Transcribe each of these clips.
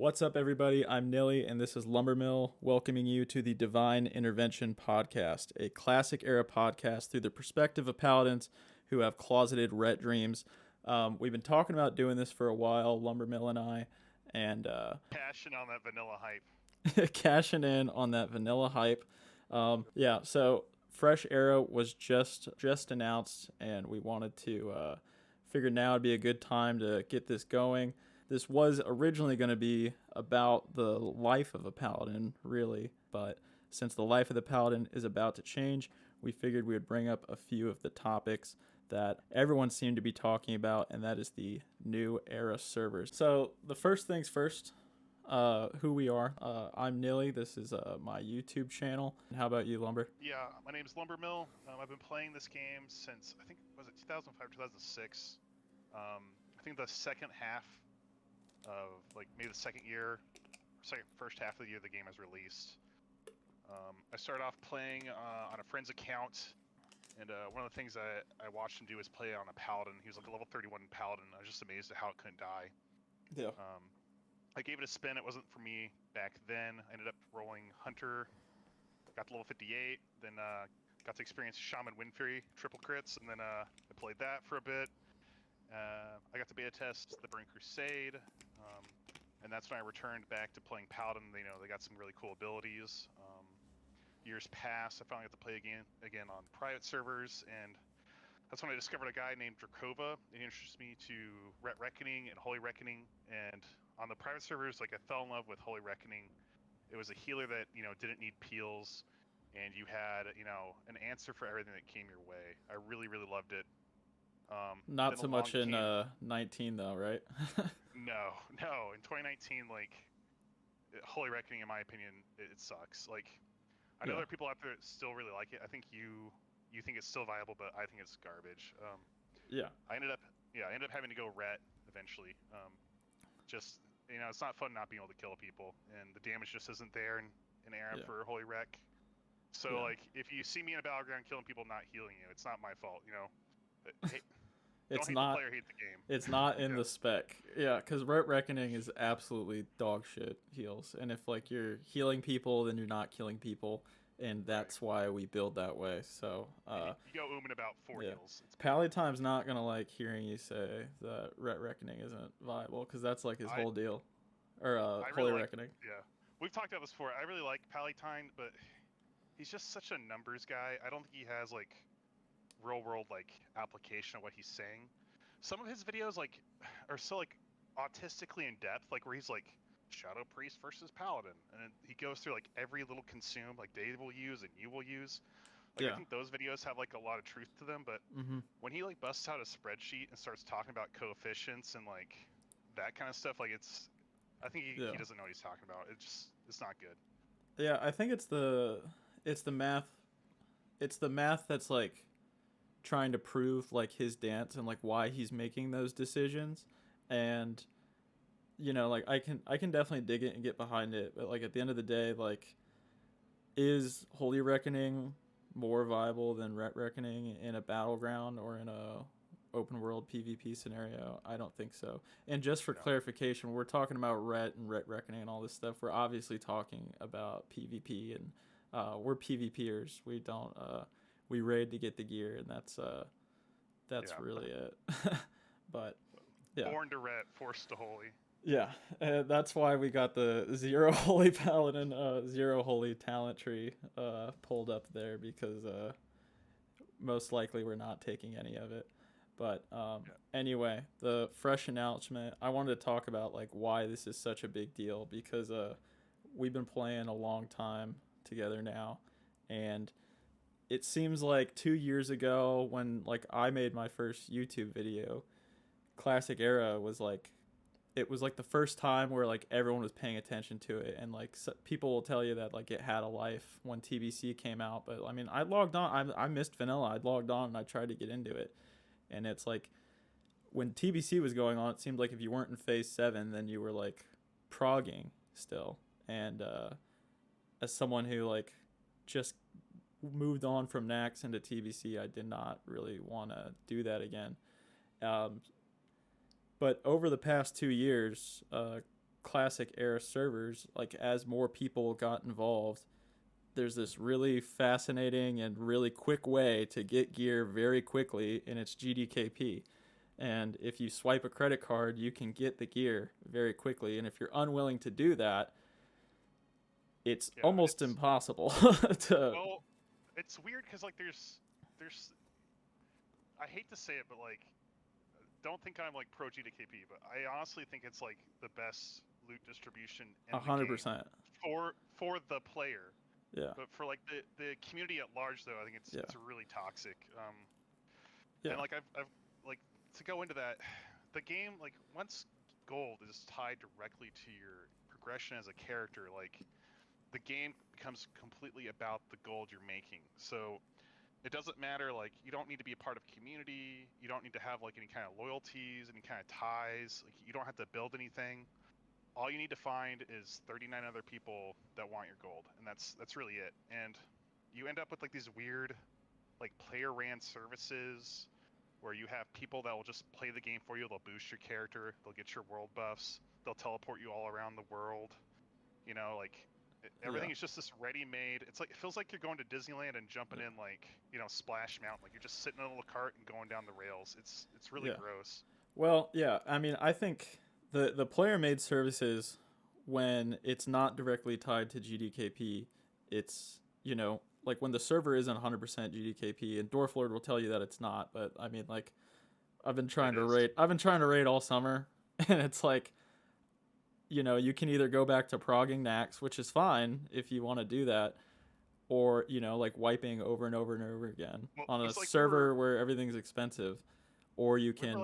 What's up, everybody? I'm Nilly, and this is Lumbermill, welcoming you to the Divine Intervention Podcast, a classic era podcast through the perspective of paladins who have closeted ret dreams. We've been talking about doing this for a while, Lumbermill and I, and cashing on that vanilla hype. cashing in on that vanilla hype. So Fresh Era was just announced, and we wanted to figure now would be a good time to get this going. This was originally going to be about the life of a paladin, really, but since the life of the paladin is about to change, we figured we would bring up a few of the topics that everyone seemed to be talking about, and that is the new era servers. So the first things first, who we are. I'm Nilly. This is my YouTube channel. How about you, Lumber? Yeah, my name is Lumbermill. I've been playing this game since, I think, was it 2005 or 2006? I think the second half of, maybe the first half of the year the game was released. I started off playing on a friend's account, and one of the things I watched him do was play on a Paladin. He was like a level 31 Paladin. I was just amazed at how it couldn't die. Yeah. I gave it a spin. It wasn't for me back then. I ended up rolling Hunter, got to level 58, then got to experience Shaman Wind Fury triple crits, and then I played that for a bit. I got to beta test the Burning Crusade, and that's when I returned back to playing Paladin. They got some really cool abilities. Years passed, I finally got to play again on private servers, and that's when I discovered a guy named Drakova. He introduced me to Ret Reckoning and Holy Reckoning, and on the private servers, I fell in love with Holy Reckoning. It was a healer that, didn't need peels, and you had, an answer for everything that came your way. I really, really loved it. Not so much in 19 though, right? No. In 2019, Holy Reckoning, in my opinion, it sucks. I know there are people out there that still really like it. I think you think it's still viable, but I think it's garbage. I ended up having to go Ret eventually. It's not fun not being able to kill people, and the damage just isn't there in ARAM for Holy Rec. So if you see me in a battleground killing people, not healing you, it's not my fault. It's don't hate not the player, hate the game. It's not in the spec. Yeah, because Ret Reckoning is absolutely dog shit heals, and if you're healing people, then you're not killing people, and that's why we build that way. So you go in about 4 heals. Paladin's not gonna hearing you say that Ret Reckoning isn't viable, because that's his whole deal. Or Holy Reckoning. Yeah, we've talked about this before. I really like Paladin, but he's just such a numbers guy. I don't think he has real world application of what he's saying. Some of his videos are so autistically in depth, where he's Shadow Priest versus Paladin, and then he goes through every little consume they will use and you will use. I think those videos have a lot of truth to them, but when he busts out a spreadsheet and starts talking about coefficients and that kind of stuff, I think he doesn't know what he's talking about. It's not good. Yeah, I think it's the math. It's the math that's trying to prove his dance and why he's making those decisions, and I can definitely dig it and get behind it, but at the end of the day, is Holy Reckoning more viable than Ret Reckoning in a battleground or in a open world PvP scenario? I don't think so. And just for clarification, we're talking about Ret and Ret Reckoning and all this stuff. We're obviously talking about PvP, and we're PvPers. We don't we raid to get the gear, and that's really it. But born to Ret, forced to Holy. Yeah, that's why we got the 0 Holy Paladin, 0 Holy talent tree pulled up there, because most likely we're not taking any of it. But anyway, the fresh announcement, I wanted to talk about why this is such a big deal, because we've been playing a long time together now, and it seems 2 years ago when I made my first YouTube video, Classic Era was it was the first time where everyone was paying attention to it, and people will tell you that it had a life when TBC came out, but I mean, I logged on, I missed vanilla, I logged on and I tried to get into it, and it's when TBC was going on, it seemed if you weren't in phase 7, then you were progging still, and as someone who just moved on from Nax into TBC, I did not really want to do that again. But over the past 2 years, classic era servers, like as more people got involved, there's this really fascinating and really quick way to get gear very quickly, and it's GDKP. And if you swipe a credit card, you can get the gear very quickly. And if you're unwilling to do that, it's almost impossible to. Well, it's weird because like there's I hate to say it, but like don't think I'm like pro GDKP, but I honestly think it's like the best loot distribution in 100%. For the player. Yeah. But for like the community at large, though, I think it's really toxic. And like I've like to go into that, the game like once gold is tied directly to your progression as a character, like the game becomes completely about the gold you're making. So it doesn't matter, like you don't need to be a part of a community, you don't need to have like any kind of loyalties, any kind of ties, like you don't have to build anything. All you need to find is 39 other people that want your gold, and that's really it. And you end up with like these weird like player ran services where you have people that will just play the game for you. They'll boost your character, they'll get your world buffs, they'll teleport you all around the world. You know, like everything is just this ready-made. It's like it feels like you're going to Disneyland and jumping in like, you know, Splash Mountain. Like you're just sitting in a little cart and going down the rails. It's really gross. Well, yeah. I mean, I think the player-made services, when it's not directly tied to GDKP, it's, you know, like when the server isn't 100% GDKP, and Dwarflord will tell you that it's not. But I mean, like, I've been trying to raid all summer, and it's like, you know, you can either go back to progging Nax, which is fine if you want to do that, or, you know, like wiping over and over and over again on a server where everything's expensive, or you can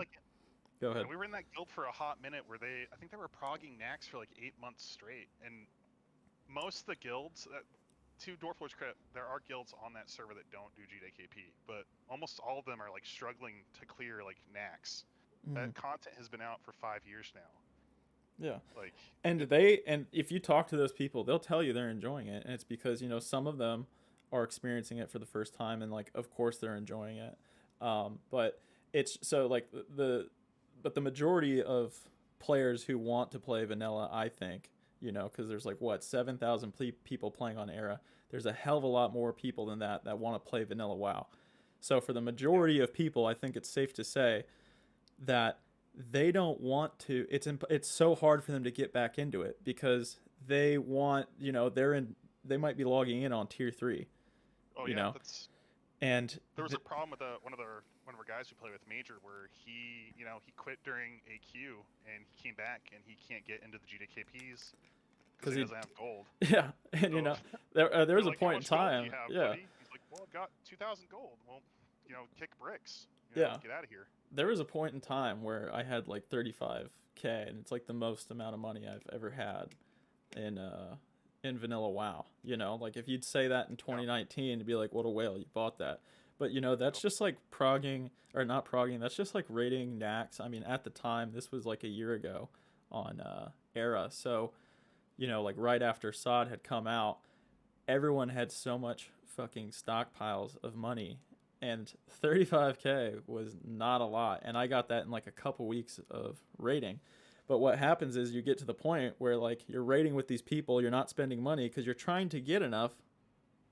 go ahead. We were in that guild for a hot minute where I think they were progging Nax for like 8 months straight, and most of the guilds, to Dwarflord's credit, there are guilds on that server that don't do GDKP, but almost all of them are like struggling to clear like Nax. That content has been out for 5 years now. Yeah. Like, and if you talk to those people, they'll tell you they're enjoying it, and it's because, you know, some of them are experiencing it for the first time, and like of course they're enjoying it. But it's so like but the majority of players who want to play vanilla, I think, you know, because there's like what 7,000 people playing on Era. There's a hell of a lot more people than that want to play vanilla WoW. So for the majority of people, I think it's safe to say that they don't want to. It's so hard for them to get back into it because they want, you know, they might be logging in on tier 3. Oh, you know? And there was a problem with one of our guys who play with Major where he quit during AQ and he came back and he can't get into the GDKPs because he doesn't have gold. Yeah, and so, you know, there was a point in time. Yeah. Buddy? He's like, well, I've got 2,000 gold. Well, you know, kick bricks. You know, get out of here. There was a point in time where I had like 35K, and it's like the most amount of money I've ever had in vanilla WoW. You know, like if you'd say that in 2019, it'd be like, what a whale, you bought that. But, you know, that's just like progging, or not progging, that's just like raiding Nax. I mean, at the time, this was like a year ago on Era. So, you know, like right after SOD had come out, everyone had so much fucking stockpiles of money. And 35K was not a lot. And I got that in like a couple weeks of raiding. But what happens is you get to the point where like you're raiding with these people, you're not spending money because you're trying to get enough,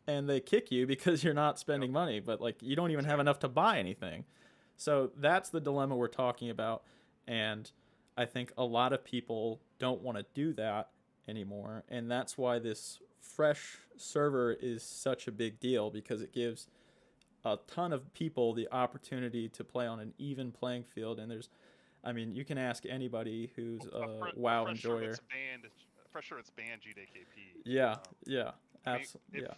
and they kick you because you're not spending money, but like you don't even have enough to buy anything. So that's the dilemma we're talking about. And I think a lot of people don't want to do that anymore. And that's why this fresh server is such a big deal, because it gives a ton of people the opportunity to play on an even playing field. And there's, I mean, you can ask anybody who's a WoW enjoyer. For sure it's banned GDKP. Yeah, absolutely. Yeah.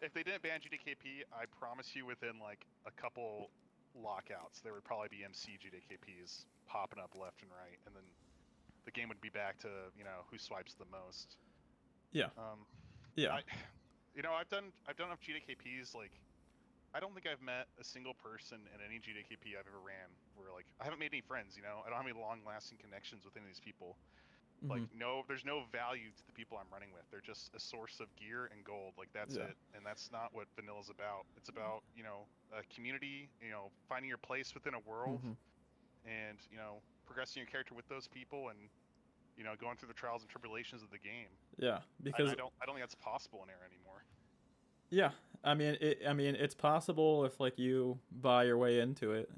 If they didn't ban GDKP, I promise you within like a couple lockouts, there would probably be MC GDKPs popping up left and right, and then the game would be back to, you know, who swipes the most. Yeah. I've done enough GDKPs. Like, I don't think I've met a single person in any GDKP I've ever ran where like I haven't made any friends. You know, I don't have any long-lasting connections with any of these people. Like, there's no value to the people I'm running with. They're just a source of gear and gold. Like, that's it. And that's not what vanilla's about. It's about, you know, a community, you know, finding your place within a world and, you know, progressing your character with those people and going through the trials and tribulations of the game. Yeah, And because I don't think that's possible in Era anymore. yeah, I mean it's possible if like you buy your way into it,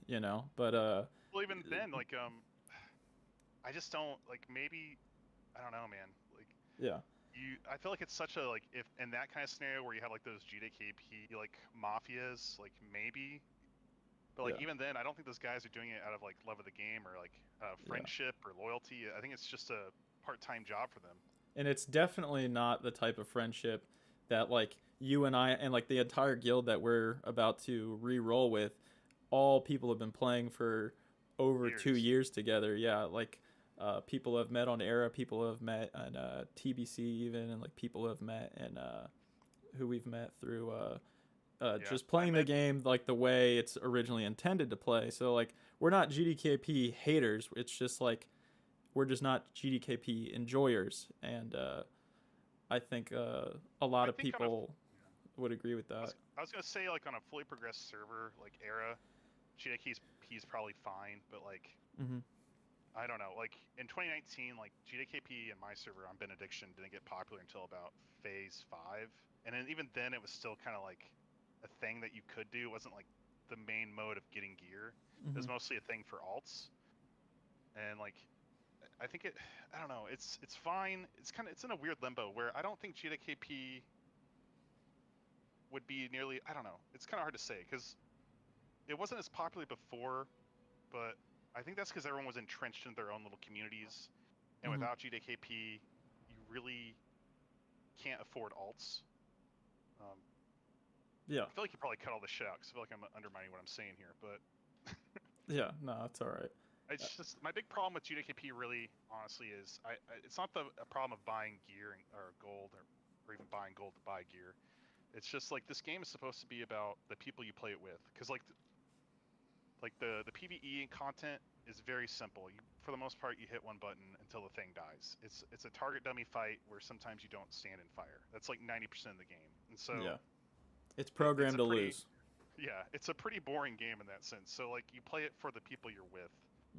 but Well, even then, like I just don't like maybe I don't know, man. Like yeah, I feel like it's such a like if in that kind of scenario where you have like those GDKP like mafias, like maybe, but like yeah, even then, I don't think those guys are doing it out of like love of the game or like yeah. friendship or loyalty. I think it's just a part-time job for them. And it's definitely not the type of friendship that like you and I and like the entire guild that we're about to re-roll with, all people have been playing for over 2 Years. years together. Yeah, like people have met on Era, people have met on TBC even, and like people have met and who we've met through Yeah, just I playing the met. game like the way it's originally intended to play. So like we're not GDKP haters. It's just like we're just not GDKP enjoyers, and I think a lot I of think on a. people Yeah. would agree with that. I was gonna say like on a fully progressed server like Era, GDK's he's probably fine, but like Mm-hmm. I don't know. Like in 2019, like GDKP and my server on Benediction didn't get popular until about phase 5, and then even then it was still kind of like a thing that you could do. It wasn't like the main mode of getting gear. It Mm-hmm. was mostly a thing for alts, and like I think it. I don't know. It's fine. It's in a weird limbo where I don't think GDKP would be nearly. I don't know. It's kind of hard to say because it wasn't as popular before, but I think that's because everyone was entrenched in their own little communities, and Mm-hmm. without GDKP, you really can't afford alts. Um, Yeah. I feel like you probably cut all this shit out because I feel like I'm undermining what I'm saying here, but Yeah. No, that's all right. it's just my big problem with GDKP really, honestly, is it's not a problem of buying gear or gold or even buying gold to buy gear. It's just like this game is supposed to be about the people you play it with, because like the PVE content is very simple. You, for the most part, you hit one button until the thing dies. It's a target dummy fight where sometimes you don't stand and fire. That's like 90% of the game, and so Yeah. It's it's programmed a to pretty lose. yeah, it's a pretty boring game in that sense. So like you play it for the people you're with,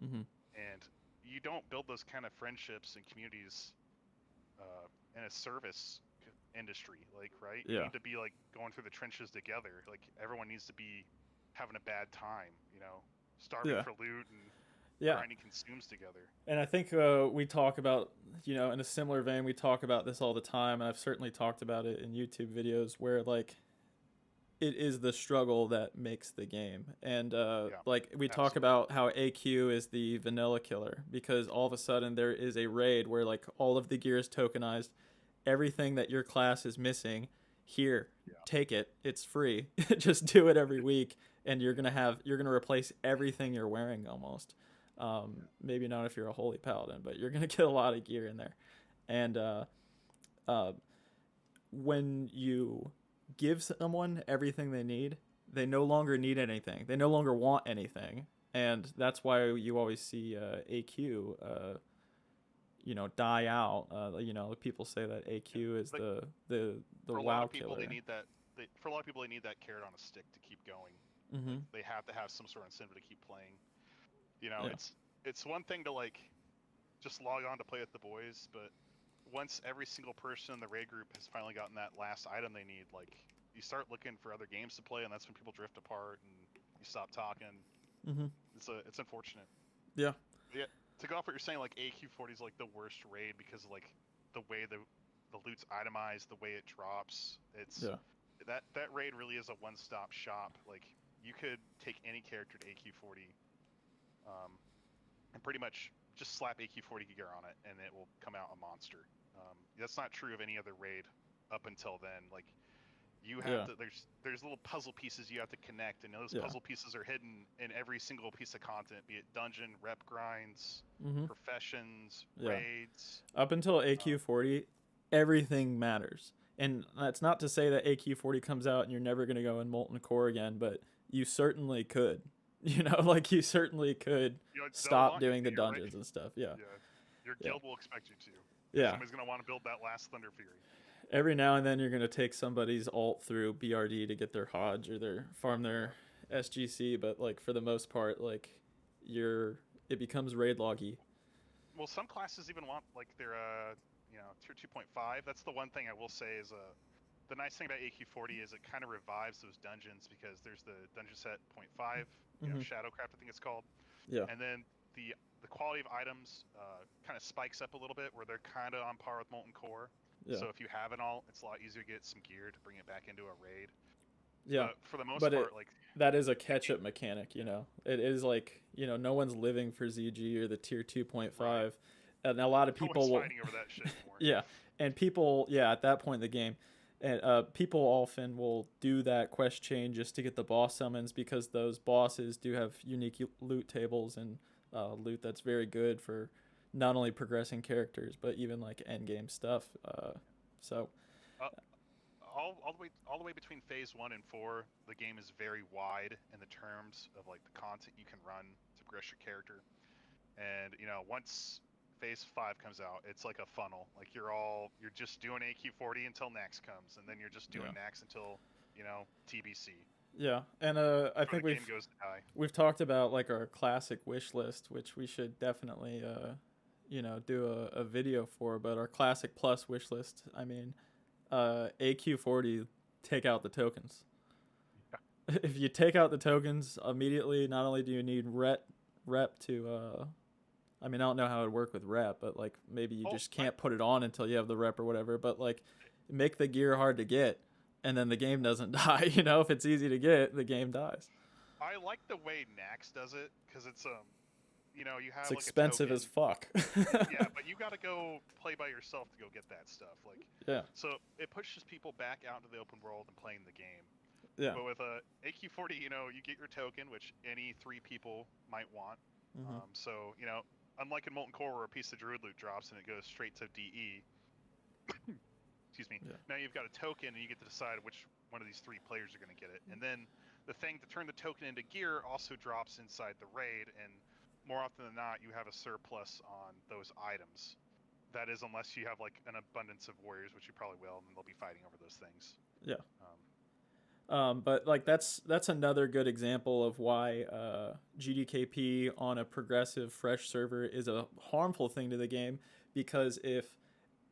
Mm-hmm. and you don't build those kind of friendships and communities in a service industry. Like right, you Yeah. need to be like going through the trenches together. Like everyone needs to be having a bad time. Starving Yeah. for loot and Yeah. grinding consumes together. And I think we talk about, in a similar vein, we talk about this all the time, and I've certainly talked about it in YouTube videos where like it is the struggle that makes the game. And Yeah, like we talk absolutely. about how AQ is the vanilla killer because all of a sudden there is a raid where like all of the gear is tokenized, everything that your class is missing, here, Yeah, take it. It's free. Just do it every week and you're going to replace everything you're wearing almost. yeah, Maybe not if you're a holy paladin, but you're going to get a lot of gear in there. And uh, when you give someone everything they need, they no longer need anything. They no longer want anything, and that's why you always see AQ, die out. People say that yeah. AQ is Like the for a lot WoW of people, they killer. need that. For a lot of people, they need that carrot on a stick to keep going. Mm-hmm. Like they have to have some sort of incentive to keep playing. Yeah. It's one thing to like just log on to play with the boys, but once every single person in the raid group has finally gotten that last item they need, like you start looking for other games to play, and that's when people drift apart and you stop talking. Mm-hmm. It's unfortunate. Yeah. But yeah, to go off what you're saying, like AQ40 is like the worst raid because of, like the way the loot's itemized, the way it drops. It's Yeah. that raid really is a one-stop shop. Like you could take any character to AQ40, um, and pretty much just slap AQ40 gear on it, and it will come out a monster. That's not true of any other raid up until then. Like you have Yeah. to there's little puzzle pieces you have to connect, and those Yeah. puzzle pieces are hidden in every single piece of content, be it dungeon, rep grinds, Mm-hmm. professions, Yeah. raids. Up until Um, AQ40, everything matters. And that's not to say that AQ40 comes out and you're never going to go in Molten Core again, but you certainly could. Like you certainly could they'll stop want you doing to. the You're right. dungeons and stuff. Yeah. Yeah, your Yeah. guild will expect you to, because Yeah. somebody's gonna want to build that last Thunder Fury. Every now and then you're going to take somebody's alt through BRD to get their Hodge or their farm their Yeah, SGC, but like for the most part, like it becomes raid loggy. Well, some classes even want like their tier 2.5. That's the one thing I will say is the nice thing about AQ40 is it kind of revives those dungeons because there's the dungeon set .5, Shadowcraft I think it's called, Yeah. and then the quality of items kind of spikes up a little bit where they're kind of on par with Molten Core. Yeah. So if you have it all, it's a lot easier to get some gear to bring it back into a raid. Yeah. But for the most But part, like that is a catch-up mechanic, you know. It is like, you know, no one's living for ZG or the tier 2.5. Right. And a lot of no people one's will fighting over that shit anymore. yeah. And people, yeah, at that point in the game, and people often will do that quest chain just to get the boss summons because those bosses do have unique loot tables and loot that's very good for not only progressing characters but even like end game stuff. So all the way between phase 1 and 4, the game is very wide in the terms of like the content you can run to progress your character. And you know, once phase 5 comes out, it's like a funnel. Like you're just doing AQ40 until Nax comes, and then you're just doing Nax until, you know, TBC. Yeah, and I think the game goes to die. We've talked about like our classic wish list, which we should definitely you know, do a video for. But our classic plus wish list, I mean, AQ40, take out the tokens. Yeah. If you take out the tokens immediately, not only do you need rep to I mean, I don't know how it would work with rep, but like maybe you just can't put it on until you have the rep or whatever. But like, make the gear hard to get, and then the game doesn't die. You know, if it's easy to get, the game dies. I like the way Nax does it because it's you know, you have it's like expensive as fuck. Yeah, but you got to go play by yourself to go get that stuff. Like, yeah. So it pushes people back out into the open world and playing the game. Yeah. But with AQ40, you know, you get your token, which any 3 people might want. So you know, unlike in Molten Core where a piece of Druid loot drops and it goes straight to DE. Excuse me. Yeah. Now you've got a token and you get to decide which one of these 3 players are going to get it. And then the thing to turn the token into gear also drops inside the raid, and more often than not, you have a surplus on those items. That is, unless you have like an abundance of warriors, which you probably will, and they'll be fighting over those things. Yeah. But like that's another good example of why GDKP on a progressive fresh server is a harmful thing to the game, because if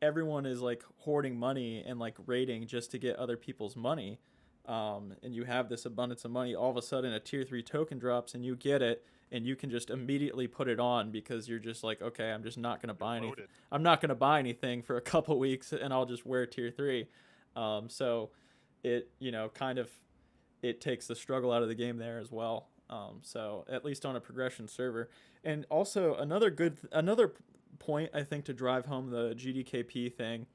everyone is like hoarding money and like raiding just to get other people's money, and you have this abundance of money, all of a sudden a tier 3 token drops and you get it and you can just immediately put it on because you're just like, okay, I'm just not going to buy anything. I'm not going to buy anything for a couple weeks and I'll just wear tier 3. So it, you know, kind of, it takes the struggle out of the game there as well. So at least on a progression server. And also another point I think to drive home the GDKP thing,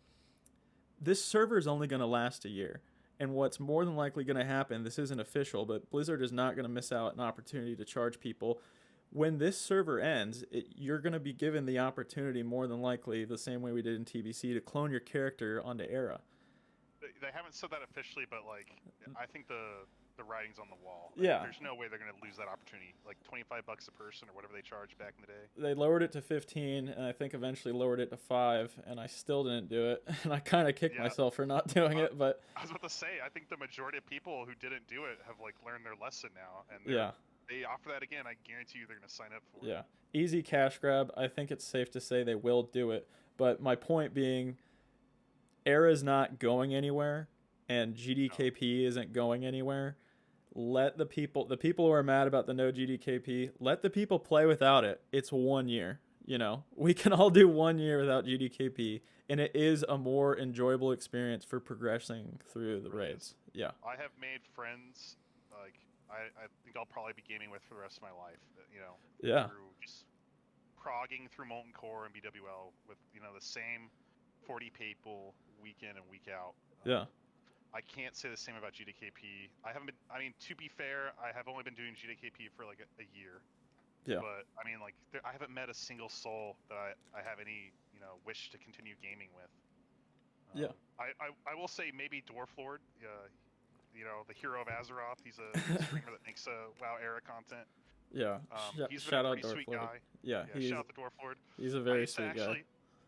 this server is only going to last a year. And what's more than likely going to happen, this isn't official, but Blizzard is not going to miss out an opportunity to charge people. When this server ends, you're going to be given the opportunity, more than likely, the same way we did in TBC, to clone your character onto Era. They haven't said that officially, but like, I think the writing's on the wall. Like, yeah. There's no way they're going to lose that opportunity. Like $25 a person or whatever they charged back in the day. They lowered it to 15, and I think eventually lowered it to 5, and I still didn't do it. And I kind of kicked myself for not doing it. But I was about to say, I think the majority of people who didn't do it have like learned their lesson now, and they offer that again. I guarantee you they're going to sign up for it. Yeah, easy cash grab. I think it's safe to say they will do it. But my point being, Era's not going anywhere, and GDKP isn't going anywhere. Let the people who are mad about the no GDKP, let the people play without it. It's 1 year. You know, we can all do 1 year without GDKP, and it is a more enjoyable experience for progressing through the raids. Yeah. I have made friends, like, I think I'll probably be gaming with for the rest of my life, you know. Yeah. Through just progging through Molten Core and BWL with, you know, the same 40 people week in and week out. Yeah. I can't say the same about GDKP. I mean, to be fair, I have only been doing GDKP for like a year. Yeah. But I mean, like, I haven't met a single soul that I have any, you know, wish to continue gaming with. Yeah. I will say maybe Dwarf Lord, you know, the hero of Azeroth. He's a streamer that makes WoW era content. Yeah. He's shout a out pretty Dwarf sweet Lord. guy. Yeah. Shout out the Dwarf Lord. He's a very sweet guy.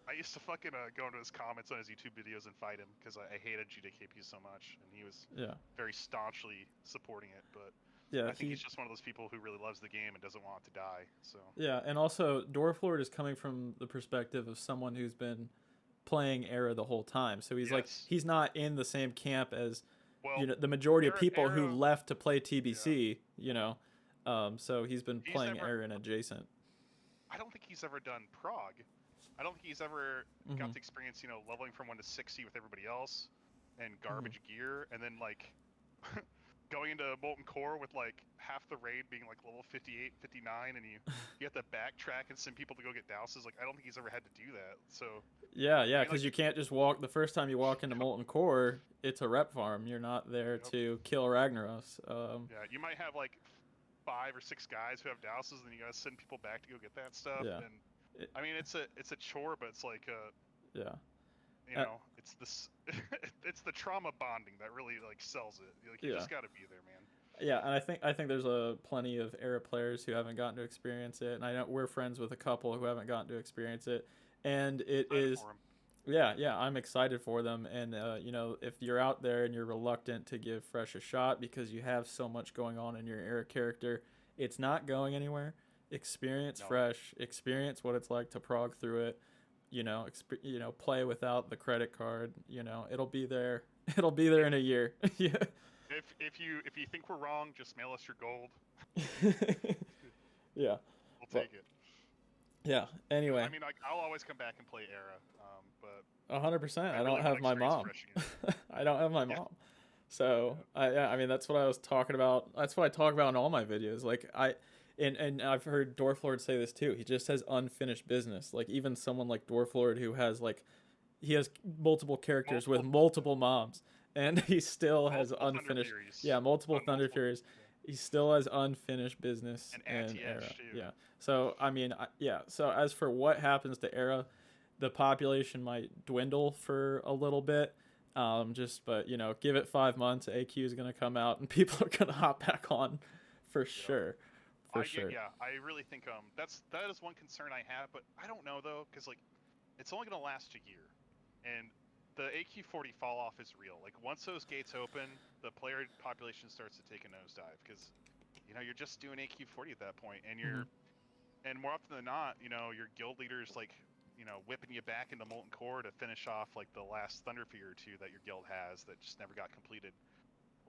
I used to fucking go into his comments on his YouTube videos and fight him because I hated GDKP so much, and he was very staunchly supporting it. But Yeah, I think he's just one of those people who really loves the game and doesn't want it to die. So yeah, and also Dwarf Lord is coming from the perspective of someone who's been playing Era the whole time. So he's like yes, he's not in the same camp as well, the majority of people who Era, left to play yeah, TBC. So he's been he's playing never. Era and adjacent. I don't think he's ever done prog. I don't think he's ever Mm-hmm. got to experience, leveling from 1 to 60 with everybody else and Mm-hmm. garbage gear, and then like going into Molten Core with like half the raid being like level 58, 59, and you have to backtrack and send people to go get douses. Like I don't think he's ever had to do that. So Yeah, I yeah, mean, because like, you can't just walk. The first time you walk into yep, Molten Core, it's a rep farm. You're not there yep, to kill Ragnaros. yeah, you might have like 5 or 6 guys who have douses, and you gotta send people back to go get that stuff. Yeah, And it, I mean, it's a chore, but it's like yeah, uh, it's this it's the trauma bonding that really like sells it. Like you yeah. just got to be there, man. Yeah, and I think there's a plenty of Era players who haven't gotten to experience it, and I know we're friends with a couple who haven't gotten to experience it, and it Excited is, for him. yeah, I'm excited for them, and if you're out there and you're reluctant to give Fresh a shot because you have so much going on in your Era character, it's not going anywhere. Experience No, Fresh, experience what it's like to prog through it, play without the credit card. It'll be there. It'll be there in a year. Yeah. if you think we're wrong, just mail us your gold. Yeah. We'll But take it. yeah. Because Anyway, I mean, I'll always come back and play Era, but 100%. I I really don't want have to my experience mom. Fresh again. I don't have my Yeah, mom. So yeah. I mean that's what I was talking about. That's what I talk about in all my videos. Like and I've heard Dwarf Lord say this too. He just has unfinished business. Like even someone like Dwarf Lord who has he has multiple characters with Multiple multiple moms, and he still has multiple Thunder unfinished. Furies Yeah, multiple on Thunder multiple. Furies. Yeah. He still has unfinished business And in anti-edge Era. too. Yeah. So I mean, yeah. So as for what happens to Era, the population might dwindle for a little bit. But give it 5 months, AQ is gonna come out, and people are gonna hop back on, for Yep. sure, for sure. Yeah, I really think that is one concern I have, but I don't know though, because like it's only gonna last a year, and the AQ40 fall off is real. Like once those gates open, the player population starts to take a nosedive because you're just doing AQ40 at that point, and Hmm. and more often than not, your guild leader's like whipping you back into Molten Core to finish off like the last Thunderfear or two that your guild has that just never got completed,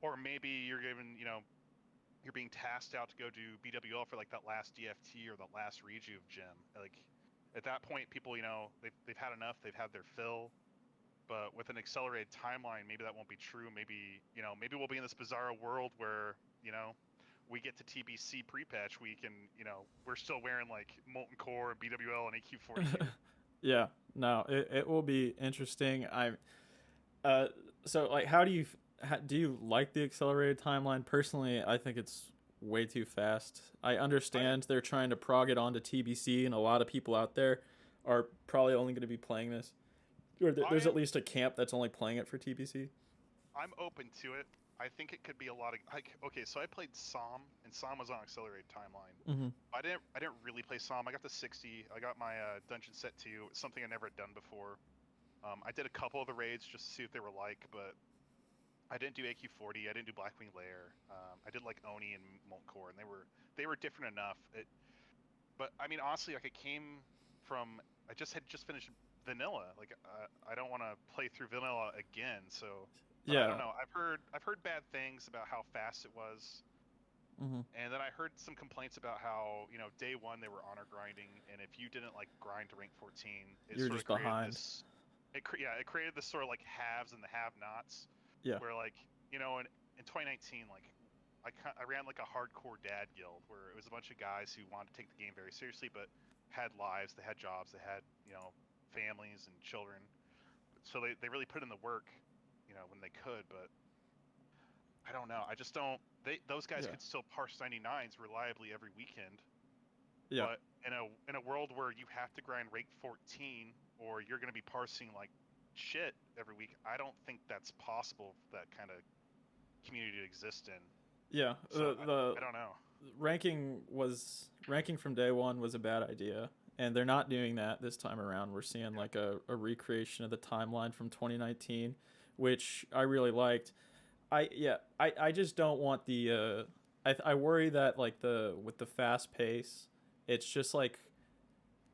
or maybe you're given you're being tasked out to go do BWL for like that last DFT or the last rejuve gem. Like at that point, people, they've had enough. They've had their fill. But with an accelerated timeline, maybe that won't be true. Maybe we'll be in this bizarre world where we get to TBC pre-patch week and we're still wearing like Molten Core, BWL, and AQ40 gear. Yeah, no, it will be interesting. Uh, so like, do you like the accelerated timeline? Personally, I think it's way too fast. I I understand they're trying to prog it onto TBC, and a lot of people out there are probably only going to be playing this, or there's at I'm least a camp that's only playing it for TBC. I'm open to it. I think it could be a lot of like okay, so I played Psalm and Psalm was on accelerated timeline. Mm-hmm. I didn't really play Psalm. I got to 60. I got my dungeon set 2. It's something I never had done before. I did a couple of the raids just to see what they were like, but I didn't do AQ40. I didn't do Blackwing Lair. I did like Oni and Molten Core, and they were different enough. But I mean, honestly, like I just finished vanilla. Like I don't want to play through vanilla again. So, but I don't Yeah. know. I've heard bad things about how fast it was, Mm-hmm. and then I heard some complaints about how day one they were honor grinding, and if you didn't like grind to rank 14, it You're sort of just created behind. this. It created this sort of like haves and the have-nots, Yeah. where like in 2019 like I ran like a hardcore dad guild where it was a bunch of guys who wanted to take the game very seriously but had lives, they had jobs, they had families and children, so they really put in the work when they could. But I don't know, I just don't those guys Yeah. could still parse 99s reliably every weekend, Yeah. but in a world where you have to grind rank 14 or you're going to be parsing like shit every week, I don't think that's possible for that kind of community to exist in. Yeah. So The I don't know. ranking from day one was a bad idea, and they're not doing that this time around. We're seeing Yeah. like a recreation of the timeline from 2019, which I really liked. I just don't want I worry that like with the fast pace, it's just like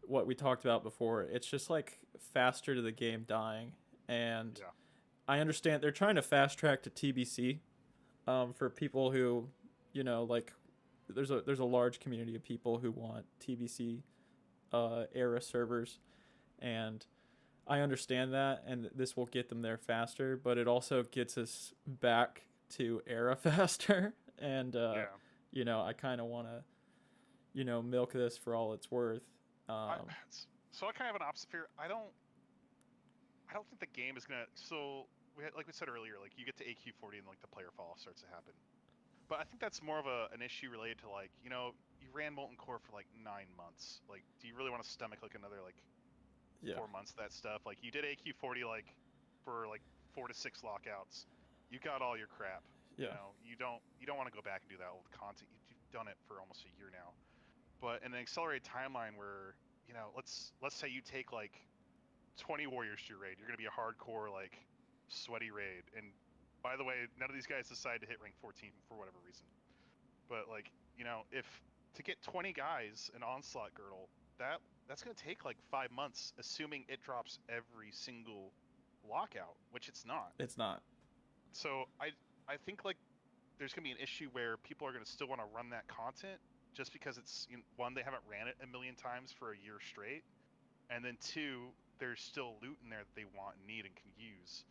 what we talked about before. It's just like faster to the game dying, and Yeah. I understand they're trying to fast track to TBC, for people who, like there's a large community of people who want TBC era servers, and I understand that, and this will get them there faster, but it also gets us back to era faster, and Yeah. I kind of want to milk this for all it's worth. I, so I kind of have an opposite fear. I don't think the game is gonna. So like we said earlier, like you get to AQ40 and like the player fall off starts to happen. But I think that's more of an issue related to like you ran Molten Core for like 9 months. Like, do you really want to stomach like another like Yeah, 4 months of that stuff? Like you did AQ40 like for like 4 to 6 lockouts. You got all your crap. yeah, You don't want to go back and do that old content. You've done it for almost a year now. But in an accelerated timeline where let's say you take like 20 warriors to your raid, you're gonna be a hardcore like sweaty raid. And by the way, none of these guys decide to hit rank 14 for whatever reason. But like if to get 20 guys an onslaught girdle, that's gonna take like 5 months, assuming it drops every single lockout, which it's not. it's not. So I think like there's gonna be an issue where people are gonna still want to run that content just because it's one, they haven't ran it a million times for a year straight, and then two, there's still loot in there that they want and need and can use.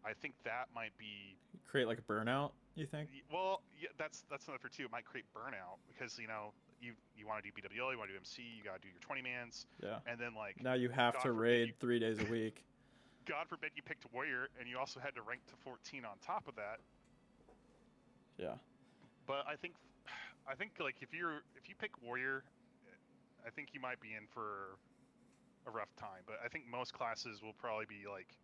I think that might be Create like a burnout, you think? well, yeah, that's another for two. It might create burnout because you want to do BWL, you want to do MC, you got to do your 20 mans, Yeah. and then like Now you have God to forbid raid you, 3 days a week. God forbid you picked warrior and you also had to rank to 14 on top of that. Yeah. But I think like if you pick warrior, I think you might be in for a rough time. But I think most classes will probably be like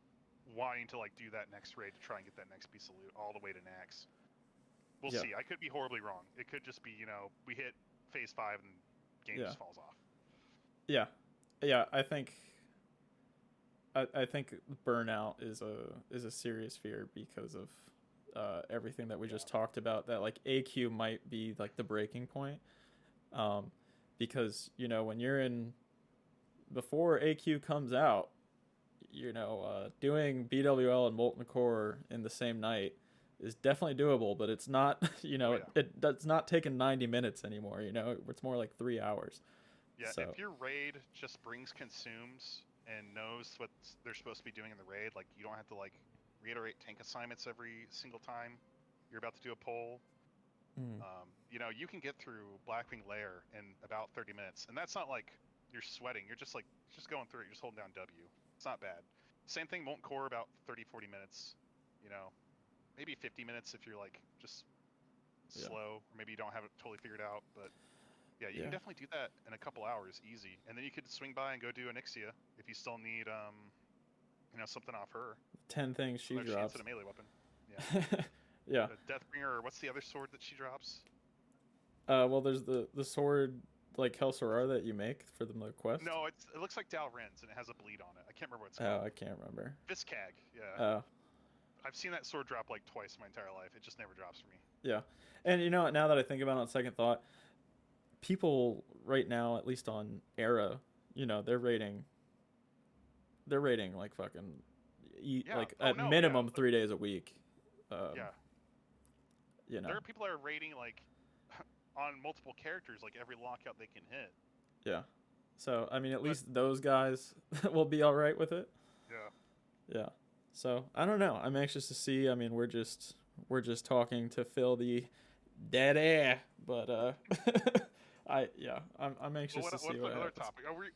wanting to like do that next raid to try and get that next piece of loot all the way to Nax. We'll Yeah. see. I could be horribly wrong. It could just be we hit phase 5 and game Yeah. just falls off. Yeah. Yeah, I think burnout is a serious fear because of everything that we just talked about. That like AQ might be like the breaking point, because when you're in before AQ comes out, doing BWL and Molten Core in the same night is definitely doable, but it's not. It's not taking 90 minutes anymore. It's more like 3 hours. Yeah, So if your raid just brings consumes and knows what they're supposed to be doing in the raid, like you don't have to like reiterate tank assignments every single time you're about to do a poll. You can get through Blackwing Lair in about 30 minutes, and that's not like you're sweating. You're just going through it. You're just holding down W. It's not bad. Same thing, Molten Core about 30-40 minutes. Maybe 50 minutes if you're like just slow, or maybe you don't have it totally figured out, but. Yeah, you can definitely do that in a couple hours, easy. And then you could swing by and go do Onyxia if you still need, something off her. 10 things she drops. Chance at a melee weapon. Yeah. Yeah. The Deathbringer, or what's the other sword that she drops? Well, there's the sword like Kelsorar that you make for the quest. No, it looks like Dalren's and it has a bleed on it. I can't remember what it's called. Oh, I can't remember. Viscag, yeah. Oh. I've seen that sword drop like twice in my entire life. It just never drops for me. Yeah, and now that I think about it on second thought, people right now, at least on Era, they're rating like fucking minimum 3 days a week. There are people that are rating like on multiple characters, like every lockout they can hit. Yeah, so I mean, at least those guys will be all right with it. Yeah. So I don't know. I'm anxious to see. I mean, we're just talking to fill the dead air, but I'm anxious to see what another happens. topic. Okay.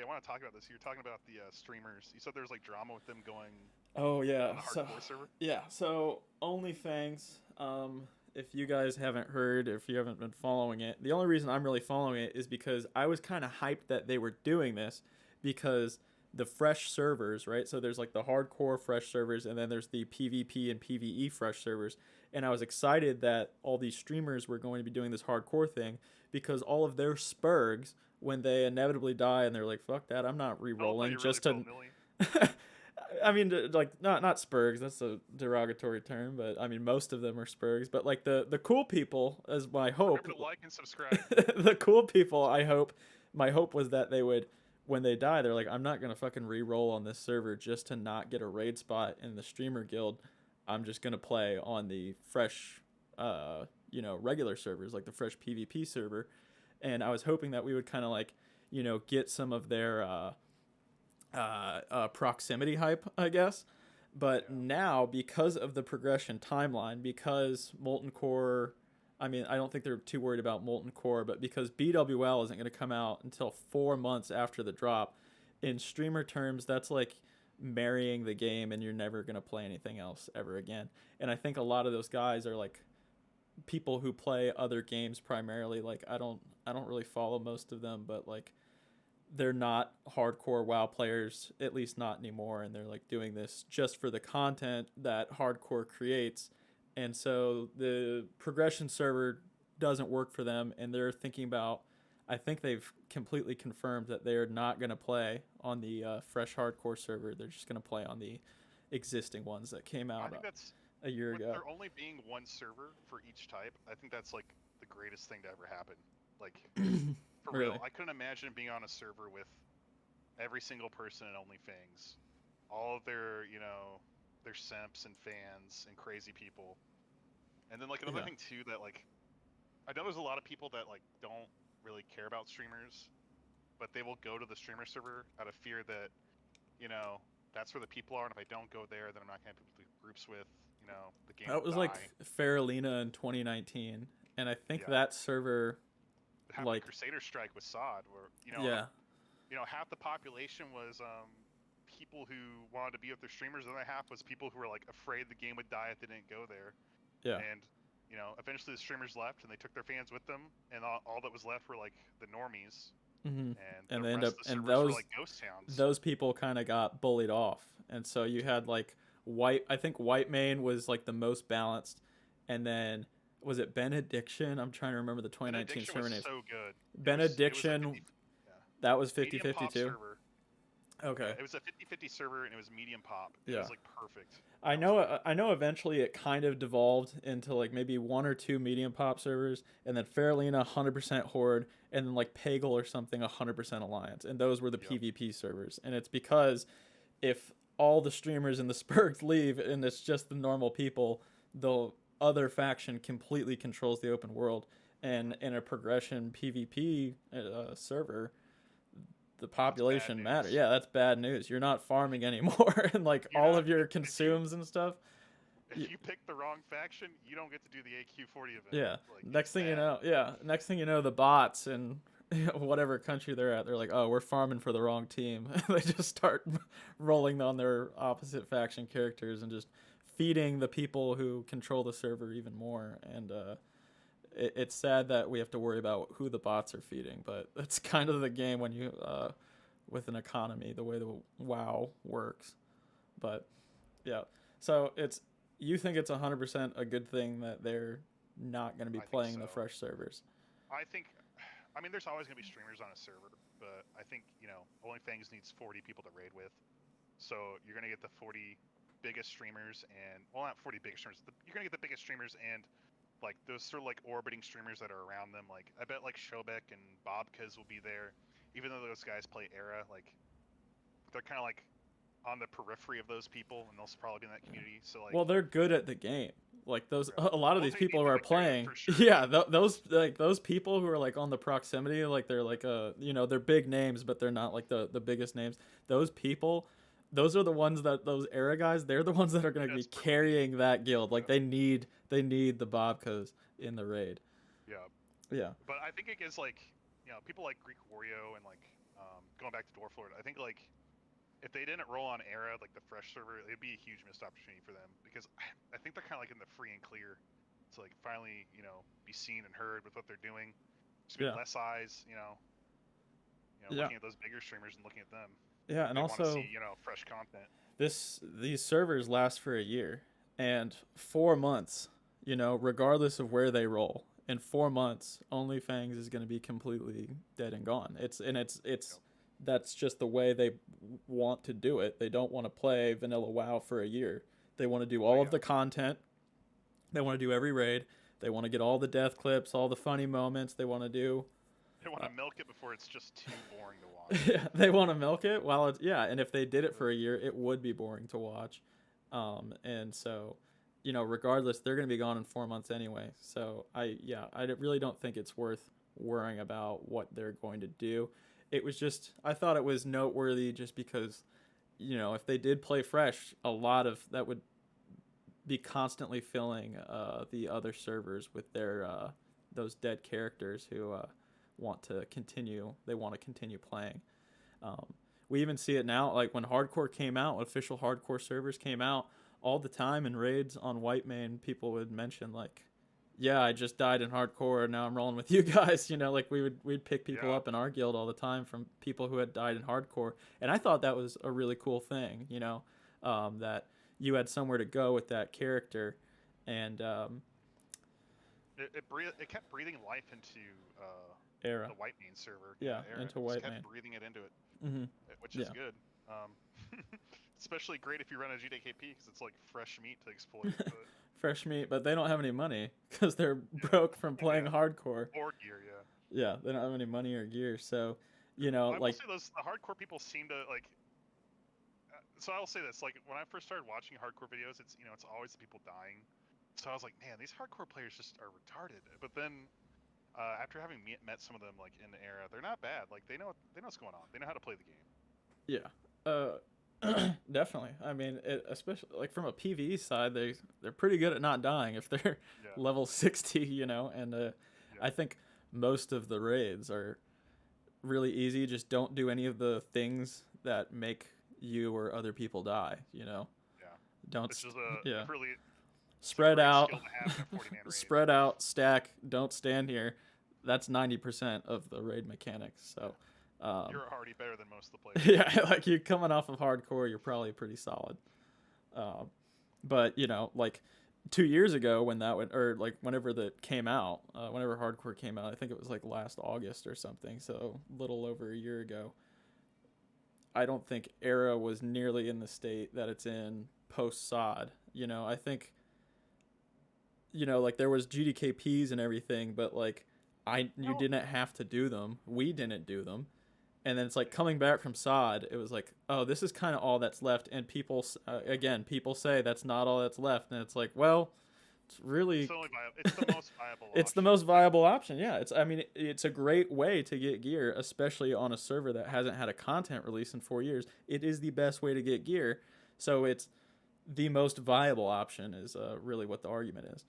I want to talk about this. You're talking about the streamers. You said there's like drama with them going. Oh yeah. On the hardcore server. Yeah. So only Fangs. If you guys haven't heard, if you haven't been following it, the only reason I'm really following it is because I was kind of hyped that they were doing this, because the fresh servers, right? So there's like the hardcore fresh servers, and then there's the PvP and PvE fresh servers. And I was excited that all these streamers were going to be doing this hardcore thing, because all of their spurgs, when they inevitably die and they're like, fuck that, I'm not re-rolling just to I mean, like not spurgs. That's a derogatory term, but I mean most of them are spurgs. But like the cool people, as my hope, Remember to like and subscribe. the cool people. I hope my hope was that they would, when they die, they're like, I'm not gonna fucking re-roll on this server just to not get a raid spot in the streamer guild. I'm just gonna play on the fresh, regular servers like the fresh PvP server. And I was hoping that we would kind of like, get some of their proximity hype, I guess. But now, because of the progression timeline, because Molten Core, I mean, I don't think they're too worried about Molten Core, but because BWL isn't going to come out until 4 months after the drop, in streamer terms, that's like marrying the game and you're never going to play anything else ever again. And I think a lot of those guys are like people who play other games primarily. Like I don't really follow most of them, but like they're not hardcore WoW players, at least not anymore, and they're like doing this just for the content that hardcore creates. And so the progression server doesn't work for them, and they're thinking about, I think they've completely confirmed that they're not going to play on the fresh hardcore server. They're just going to play on the existing ones that came I out think that's a year with ago. there only being one server for each type. I think that's like the greatest thing to ever happen. Like for Really? real, I couldn't imagine being on a server with every single person in Only Fangs, all of their their simps and fans and crazy people. And then like another Yeah. thing too that like I know there's a lot of people that like don't really care about streamers, but they will go to the streamer server out of fear that that's where the people are, and if I don't go there, then I'm not gonna have people to groups with. The game That will was like die. Faralina in 2019, and I think Yeah, that server, it happened like, to Crusader Strike with Sod, where yeah, half the population was people who wanted to be with their streamers, and the other half was people who were like afraid the game would die if they didn't go there. yeah. And eventually the streamers left, and they took their fans with them, and all that was left were like the normies, Hmm. and And the they end rest up, of the and servers were like ghost towns. those people kind of got bullied off, and so you had like white. I think White Main was like the most balanced, and then was it Benediction? I'm trying to remember the 2019 Benediction server was names. so good. It was a Benediction, 50, yeah, that was medium 50-50 pop too. server. Okay. Yeah, it was a 50-50 server, and it was medium pop. It Yeah. was like perfect. I That was know. good. I know. Eventually, it kind of devolved into like maybe one or two medium pop servers, and then Faralina 100% Horde, and then like Pagel or something 100% Alliance, and those were the Yep. PvP servers. And it's because if all the streamers and the Spurgs leave, and it's just the normal people, the other faction completely controls the open world. And in a progression PvP server, the That's bad population matter. news. Yeah, that's bad news. You're not farming anymore, and like You're all not of your if you consumes and stuff. if you pick the wrong faction, you don't get to do the AQ40 event. Yeah. Like it's Next thing you bad. know, yeah. Next thing you know, the bots in whatever country they're at, they're like, "Oh, we're farming for the wrong team." They just start rolling on their opposite faction characters and just feeding the people who control the server even more. And it's sad that we have to worry about who the bots are feeding, but that's kind of the game when you with an economy, the way the WoW works. But yeah, so you think it's 100% a good thing that they're not going to be I think playing the so. fresh servers. I think, I mean, there's always gonna be streamers on a server, but I think OnlyFangs needs 40 people to raid with, so you're gonna get the 40 biggest streamers, and well, not 40 biggest streamers. You're gonna get the biggest streamers and like those sort of like orbiting streamers that are around them. Like I bet like Shobek and Bobkaz will be there, even though those guys play Era. Like they're kind of like on the periphery of those people, and they'll probably be in that community. So like, Well, they're good at the game. Like those, yeah. a lot of Well, these they people need who to are be good playing, for sure. yeah, those people who are like on the proximity, like they're like they're big names, but they're not like the biggest names. Those people, those are the ones that those era guys. They're the ones that are going to be Desperately carrying that guild. Like yeah. they need the Bobcos in the raid. Yeah. Yeah. But I think it gets like, people like Greek Wario and like going back to Dwarf Lord. I think like if they didn't roll on Era, like the fresh server, it'd be a huge missed opportunity for them because I think they're kind of like in the free and clear to like finally, be seen and heard with what they're doing. Just be Yeah. less eyes, Yeah. looking at those bigger streamers and looking at them. Yeah, and They want to also see, fresh content. these servers last for a year and 4 months. Regardless of where they roll, in 4 months, OnlyFangs is going to be completely dead and gone. It's Yep. that's just the way they want to do it. They don't want to play vanilla WoW for a year. They want to do all of the content. They want to do every raid. They want to get all the death clips, all the funny moments. They want to do. They want to milk it before it's just too boring to watch. Yeah, they want to milk it while it's and if they did it for a year, it would be boring to watch. And so, regardless, they're going to be gone in 4 months anyway. So I really don't think it's worth worrying about what they're going to do. It was just, I thought it was noteworthy just because, if they did play fresh, a lot of that would be constantly filling the other servers with their those dead characters who want to continue playing. We even see it now, like when hardcore came out, official hardcore servers came out, all the time in raids on Whitemane, people would mention like, yeah, I just died in hardcore and now I'm rolling with you guys. Like we'd pick people up in our guild all the time from people who had died in hardcore. And I thought that was a really cool thing, that you had somewhere to go with that character. And it kept breathing life into Era. the Whitemane server. Yeah, Era. into It just Whitemane. kept breathing it into it, Mm-hmm. which is good. Especially great if you run a GDKP because it's like fresh meat to exploit. But... fresh meat, but they don't have any money because they're broke from playing hardcore. Or gear, Yeah, they don't have any money or gear, so I will say the hardcore people seem to like. So I'll say this: like when I first started watching hardcore videos, it's it's always the people dying. So I was like, man, these hardcore players just are retarded. But then after having met some of them like in the era, they're not bad. Like they know what's going on. They know how to play the game. Yeah. Definitely. I mean, especially like from a PvE side, they're pretty good at not dying if they're level 60, and I think most of the raids are really easy. Just don't do any of the things that make you or other people die, Don't really spread out. Spread out, stack, don't stand here. That's 90% of the raid mechanics. So you're already better than most of the players. Yeah, like you coming off of hardcore, you're probably pretty solid. But like 2 years ago when that went, or like whenever that came out, whenever hardcore came out, I think it was like last August or something, so a little over a year ago. I don't think Era was nearly in the state that it's in post SOD. I think, like there was GDKPs and everything, but like you didn't have to do them. We didn't do them. And then it's like coming back from SOD, it was like, oh, this is kind of all that's left. And people say that's not all that's left. And it's like, well, it's really... It's the most viable option. It's the most viable option, yeah. It's a great way to get gear, especially on a server that hasn't had a content release in 4 years. It is the best way to get gear. So it's the most viable option is really what the argument is.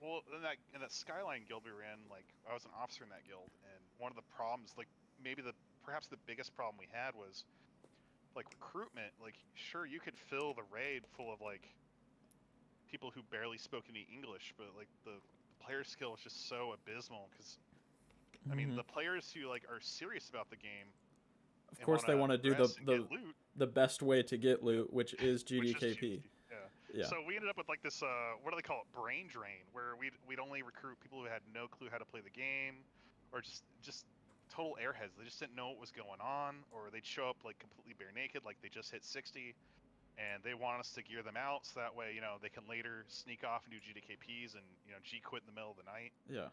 Well, in that Skyline guild we were in, like, I was an officer in that guild. And one of the problems, like, perhaps the biggest problem we had was like recruitment. Like, sure, you could fill the raid full of like people who barely spoke any English, but like the player skill is just so abysmal because I mean the players who like are serious about the game, of course they want to do the best way to get loot, which is GDKP. Yeah. So we ended up with like this what do they call it, brain drain, where we'd only recruit people who had no clue how to play the game, or just total airheads. They just didn't know what was going on, or they'd show up like completely bare naked, like they just hit 60, and they want us to gear them out so that way they can later sneak off and do GDKPs and G quit in the middle of the night. Yeah.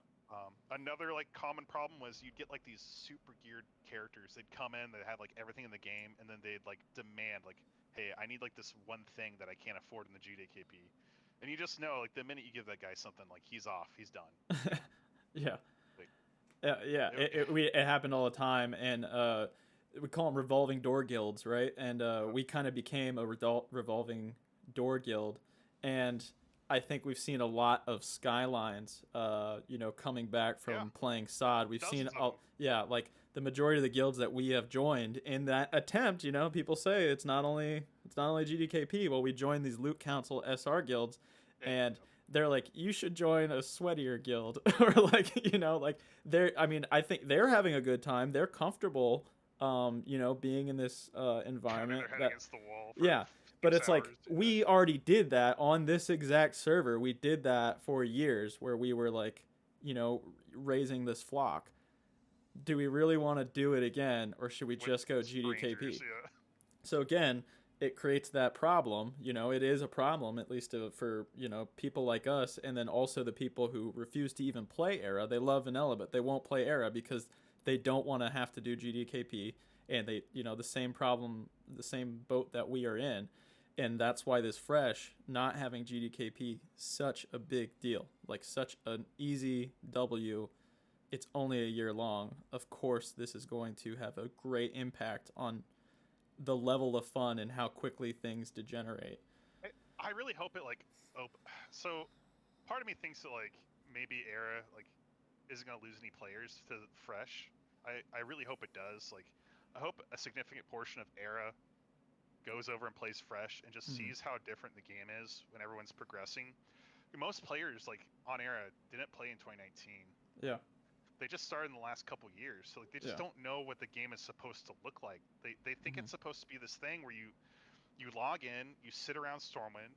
Another like common problem was you'd get like these super geared characters. They'd come in, they had like everything in the game, and then they'd like demand like, hey, I need like this one thing that I can't afford in the GDKP, and you just know like the minute you give that guy something, like he's off, he's done. Yeah. It happened all the time, and we call them revolving door guilds, right? And we kind of became a revolving door guild, and I think we've seen a lot of Skylines, coming back from playing SOD. We've seen, like the majority of the guilds that we have joined in that attempt. People say it's not only GDKP. Well, we joined these Loot Council SR guilds, and they're like, you should join a sweatier guild, or like, I think they're having a good time. They're comfortable, being in this environment. Their head against the wall but it's like, we already did that on this exact server. We did that for years where we were like, raising this flock. do we really want to do it again, or should we with just go strangers. GDKP? Yeah. So again, it creates that problem. You know, it is a problem, at least for, you know, people like us, and then also the people who refuse to even play Era. They love vanilla, but they won't play Era because they don't want to have to do GDKP, and they, you know, the same problem, the same boat that we are in. And that's why this fresh not having GDKP such a big deal, like such an easy W. It's only a year long. Of course, this is going to have a great impact on the level of fun and how quickly things degenerate. I really hope it like so part of me thinks that like maybe Era like isn't gonna lose any players to Fresh. I really hope it does. Like I hope a significant portion of Era goes over and plays Fresh and just Mm-hmm. sees how different the game is when everyone's progressing. Most players like on Era didn't play in 2019. Yeah, They just started in the last couple years, so like they just yeah. don't know what the game is supposed to look like. They think Mm-hmm. it's supposed to be this thing where you log in, you sit around Stormwind,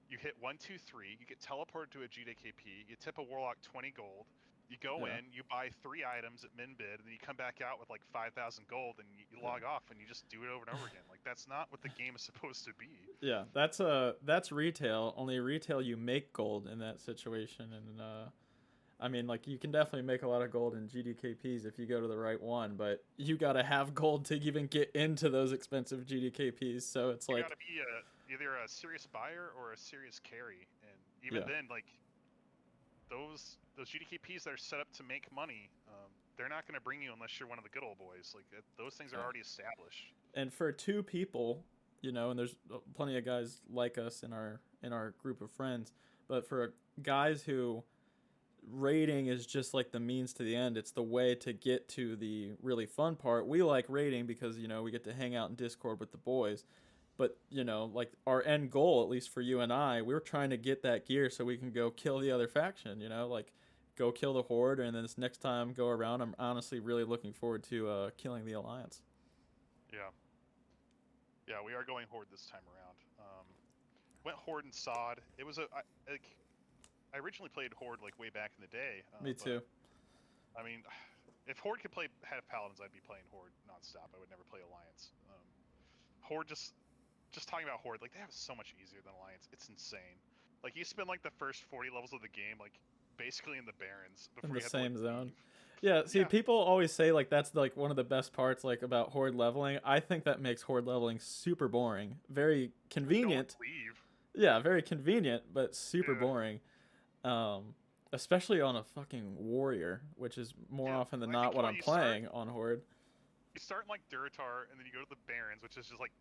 you hit 1, 2, 3, you get teleported to a GDKP, you tip a Warlock 20 gold, you go Yeah, in, you buy 3 items at min bid, and then you come back out with like 5,000 gold, and you yeah. log off, and you just do it over and over again. Like that's not what the game is supposed to be. Yeah, that's retail. Only retail you make gold in that situation, and I mean, like you can definitely make a lot of gold in GDKPs if you go to the right one, but you gotta have gold to even get into those expensive GDKPs. So it's You like, got to be either a serious buyer or a serious carry, and even yeah, then, like those GDKPs that are set up to make money, they're not going to bring you unless you're one of the good old boys. Like those things are yeah. already established. And for two people, you know, and there's plenty of guys like us in our group of friends, but for guys who raiding is just like the means to the end. It's the way to get to the really fun part. We like raiding because, you know, we get to hang out in Discord with the boys. But, you know, like our end goal, at least for you and I, we were trying to get that gear so we can go kill the other faction, you know, like go kill the Horde. And then this next time go around, I'm honestly really looking forward to killing the Alliance. Yeah, yeah, we are going Horde this time around. Went Horde and Sod. It was like I originally played Horde like way back in the day, Me but too. I mean, if Horde could play have Paladins, I'd be playing Horde nonstop. I would never play Alliance. Horde just talking about Horde, like they have it so much easier than Alliance. It's insane. Like you spend like the first 40 levels of the game like basically in the Barrens In before the you have to like same zone. leave. Yeah, see, Yeah, people always say like that's like one of the best parts like about horde leveling. I think that makes horde leveling super boring. Very you don't want convenient. to leave. Yeah, very convenient, but super Yeah, boring. Especially on a fucking warrior, which is more yeah. often than I not think what what I'm playing on horde. you start in like Duratar, and then you go to the Barrens, which is just like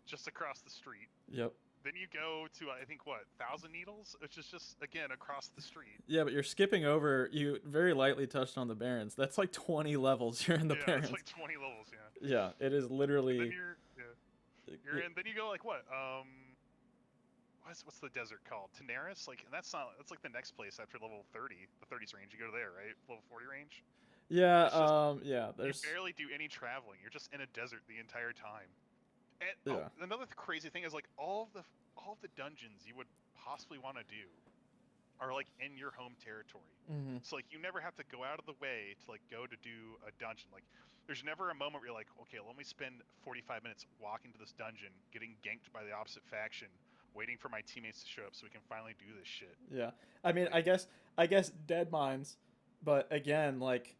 just across the street. Yep. Then you go to I think what Thousand Needles, which is just again across the street. Yeah, but you're skipping over. You very lightly touched on the barons. That's like 20 levels. You're in the Yeah, that's barons. like 20 levels. Yeah, Yeah, it is and then literally. you're in. Then you go like what what's the desert called? Tanaris? Like, and that's like the next place after level 30, the 30s range. You go to there, right? Level 40 range. Yeah. It's just Yeah. you There's. barely do any traveling. You're just in a desert the entire time. And oh, Yeah. another crazy thing is like all of the dungeons you would possibly want to do are like in your home territory. Mm-hmm. So like you never have to go out of the way to like go to do a dungeon. Like there's never a moment where you're like, okay, let me spend 45 minutes walking to this dungeon, getting ganked by the opposite faction, waiting for my teammates to show up so we can finally do this shit. Yeah. I mean, Like I guess dead mines, but again, like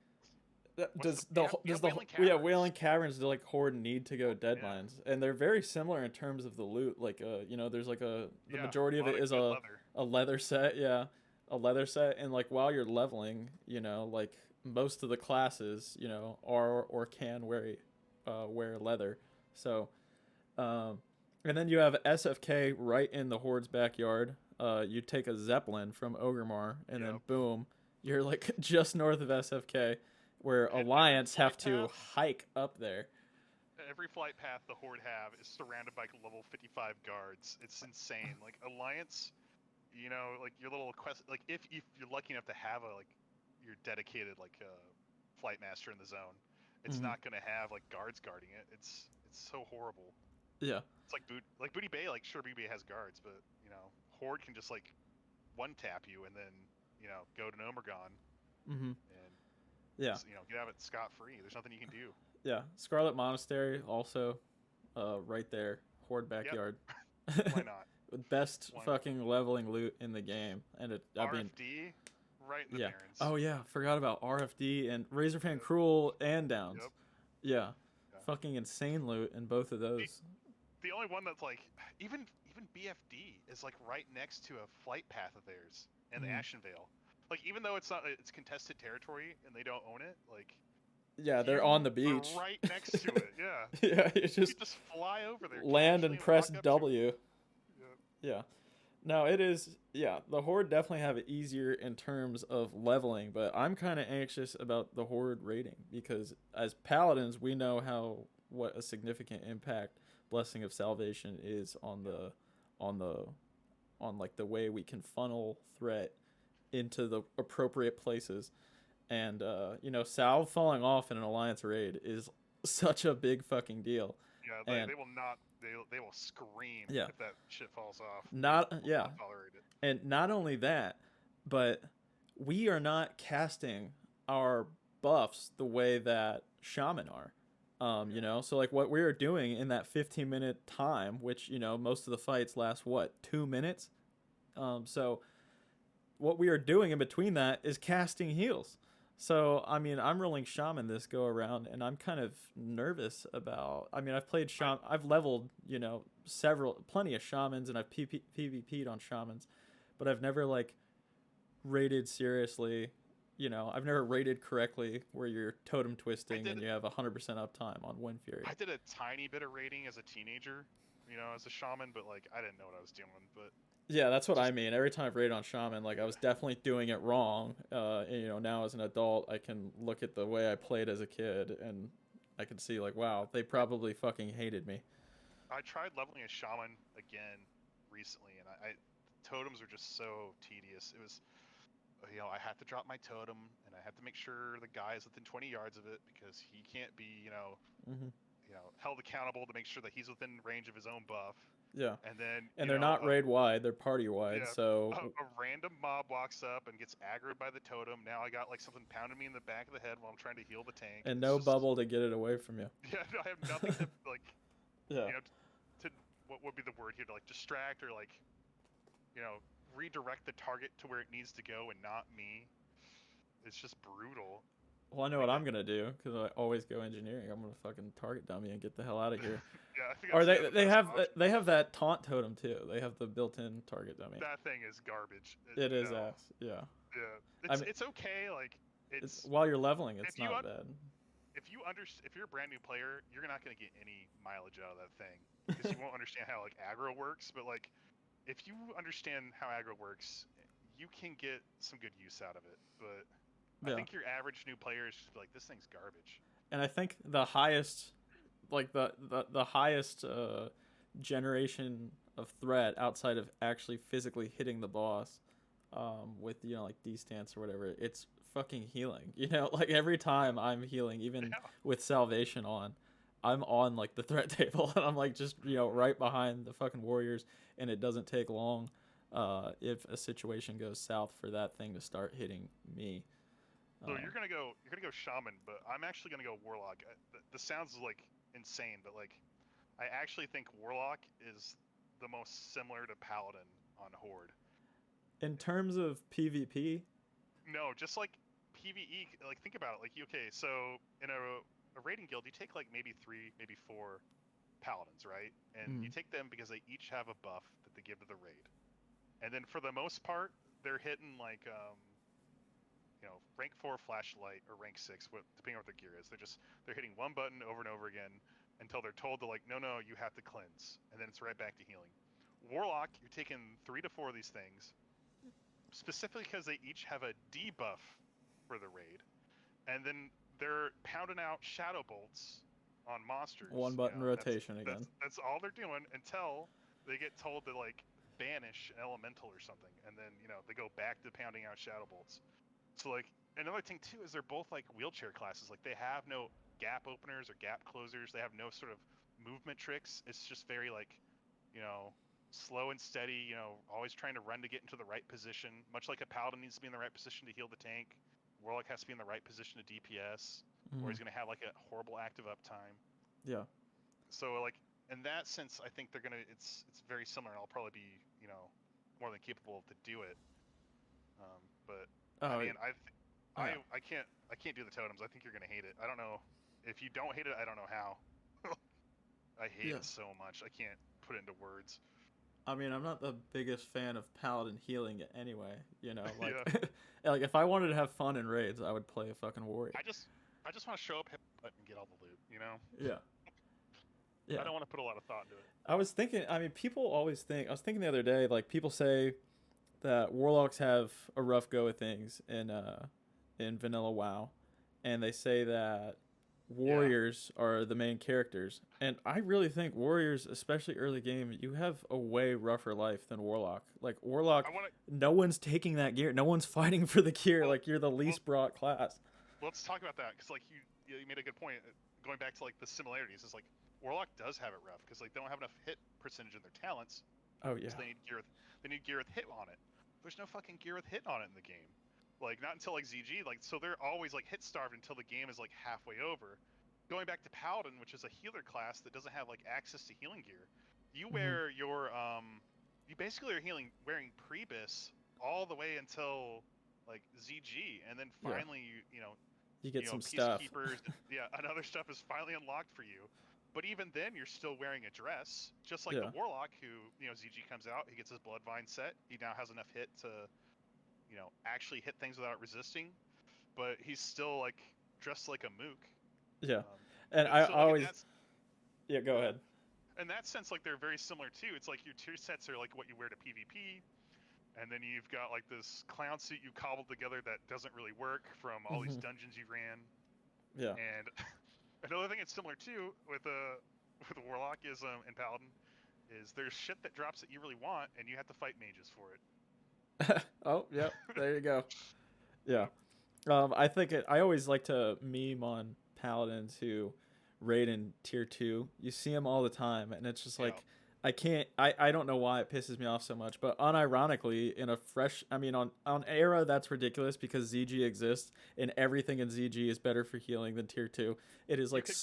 what's we does have the Wailing yeah, Caverns. Wailing Caverns do like horde need to go dead Yeah. mines, and they're very similar in terms of the loot. Like you know, there's like the Yeah, majority a of lot it of is good leather. a leather set, yeah, a leather set, and like while you're leveling, you know, like most of the classes, you know, are or can wear leather, so um, and then you have SFK right in the horde's backyard. You take a zeppelin from Ogremar, and then Yep. boom, you're like just north of SFK, where And Alliance have to hike up there. every flight path the Horde have is surrounded by level 55 guards. It's insane. Like Alliance, you know, like your little quest, like if you're lucky enough to have a like your dedicated like flight master in the zone, it's Hmm. not gonna have like guards guarding it. It's so horrible. Yeah, It's like Booty Bay. Like sure, Booty Bay has guards, but you know, Horde can just like one tap you and then you know go to Nomergon hmm and Yeah, You know, get out of it scot free. There's nothing you can do. yeah. Scarlet Monastery also, right there, Horde Yep. backyard. Why not? Best Why not? fucking leveling loot in the game, and I mean, RFD, right in the yeah. Barrens. Oh yeah, forgot about RFD and Razorfan Yep. Cruel and Downs. Yep. Yeah, Yeah. fucking insane loot in both of The, those. the only one that's like even BFD is like right next to a flight path of theirs in the Mhm. Ashen Vale. Like even though it's contested territory and they don't own it, like Yeah, they're on you the are beach. right next to it. Yeah. Yeah, you You just could just fly over there land casually and and press walk up to it. W. Yep. Yeah. No, it is. Yeah, the Horde definitely have it easier in terms of leveling, but I'm kind of anxious about the Horde rating because as paladins, we know how what a significant impact Blessing of Salvation is on the on like the way we can funnel threat into the appropriate places. And Salve falling off in an alliance raid is such a big fucking deal. Yeah, And they will not. They will scream yeah, if that shit falls off. They not will yeah, not tolerate it. and not only that, but we are not casting our buffs the way that shaman are. Yeah. So like what we are doing in that 15-minute time, which most of the fights last what 2 minutes. So what we are doing in between that is casting heals. So I mean, I'm rolling shaman this go around, and I'm kind of nervous about. I mean, I've played shaman, I've leveled plenty of shamans, and I've PvP'd on shamans, but I've never like rated seriously. I've never rated correctly where you're totem twisting and you have 100% uptime on Wind Fury. I did a tiny bit of raiding as a teenager, as a shaman, but like I didn't know what I was doing. But Yeah, that's what I just mean. Every time I've raided on Shaman, like I was definitely doing it wrong. Now as an adult, I can look at the way I played as a kid, and I can see like, wow, they probably fucking hated me. I tried leveling a shaman again recently, and I totems are just so tedious. It was I had to drop my totem, and I had to make sure the guy is within 20 yards of it because he can't be Hmm. held accountable to make sure that he's within range of his own buff. Yeah, And then and they're not raid wide; they're party wide. yeah, So a random mob walks up and gets aggroed by the totem. Now I got like something pounding me in the back of the head while I'm trying to heal the tank. and It's no just bubble to get it away from you. yeah, I have nothing to like Yeah, to what would be the word here to like distract or like you know redirect the target to where it needs to go and not me. It's just brutal. well, I know Like what I'm gonna do because I always go engineering. I'm gonna fucking target dummy and get the hell out of here. yeah, I think Or that's they the they best have option. they have that taunt totem too. They have the built-in target dummy. That thing is garbage. It is No, ass. Yeah. yeah, I mean, it's okay. Like it's it's while you're leveling, it's if you not bad. if you're a brand new player, you're not gonna get any mileage out of that thing because you won't understand how like aggro works. But like if you understand how aggro works, you can get some good use out of it. But I Yeah. think your average new player is just like, this thing's garbage. And I think the highest, like the highest generation of threat outside of actually physically hitting the boss, with like D stance or whatever, it's fucking healing. Like every time I'm healing, even Yeah. with salvation on, I'm on like the threat table and I'm like just right behind the fucking warriors, and it doesn't take long. If a situation goes south for that thing to start hitting me. So you're gonna go shaman, but I'm actually gonna go warlock. This sounds like insane, but like I actually think warlock is the most similar to paladin on horde. In terms of PvP, No, just like PVE. Like think about it. Like okay, so in a raiding guild, you take like maybe 3, maybe 4 paladins, right? And you mm, take them because they each have a buff that they give to the raid. And then for the most part, they're hitting like rank 4 flashlight or rank 6, depending on what their gear is. They're hitting one button over and over again until they're told to like, no, you have to cleanse, and then it's right back to healing. Warlock, you're taking 3 to 4 of these things, specifically because they each have a debuff for the raid, and then they're pounding out shadow bolts on monsters. one button rotation again. That's all they're doing until they get told to like banish an elemental or something, and then they go back to pounding out shadow bolts. So like another thing too is they're both like wheelchair classes. Like they have no gap openers or gap closers. They have no sort of movement tricks. It's just very like, you know, slow and steady. Always trying to run to get into the right position. Much like a paladin needs to be in the right position to heal the tank. Warlock has to be in the right position to DPS, or he's gonna have like a horrible active uptime. Yeah. So like in that sense, I think they're gonna. It's very similar, and I'll probably be more than capable to do it. But I mean, I can't do the totems. I think you're gonna hate it. I don't know if you don't hate it. I don't know how. I hate it so much. I can't put it into words. I mean, I'm not the biggest fan of Paladin healing anyway. Like, like if I wanted to have fun in raids, I would play a fucking warrior. I just want to show up, hit the button, and get all the loot. Yeah. Yeah. I don't want to put a lot of thought into it. I was thinking. I mean, people always think. I was thinking the other day, like people say that warlocks have a rough go of things in vanilla WoW, and they say that warriors are the main characters, and I really think warriors, especially early game, you have a way rougher life than warlock. Like warlock, no one's taking that gear, no one's fighting for the gear. Like you're the least brought class. Let's talk about that, because like you made a good point. Going back to like the similarities, is like warlock does have it rough because like they don't have enough hit percentage in their talents. Oh yeah. So they need gear with hit on it. There's no fucking gear with hit on it in the game. Like not until like ZG, like so they're always like hit starved until the game is like halfway over. Going back to Paladin, which is a healer class that doesn't have like access to healing gear, you wear your you basically are wearing Prebis all the way until like ZG, and then finally you get some stuff. Another stuff is finally unlocked for you. But even then, you're still wearing a dress, just like the Warlock, who ZG comes out, he gets his Bloodvine set, he now has enough hit to actually hit things without resisting, but he's still like dressed like a mook. Yeah, and I always go ahead. In that sense, like they're very similar too. It's like your tier sets are like what you wear to PvP, and then you've got like this clown suit you cobbled together that doesn't really work from all these dungeons you ran. Yeah. And another thing that's similar too with Warlock is in Paladin is there's shit that drops that you really want, and you have to fight mages for it. Oh, yep. There you go. Yeah. I think I always like to meme on Paladins who raid in tier 2. You see them all the time, and it's just like I don't know why it pisses me off so much, but unironically in a fresh, I mean on Era that's ridiculous because ZG exists and everything in ZG is better for healing than tier 2. It is like you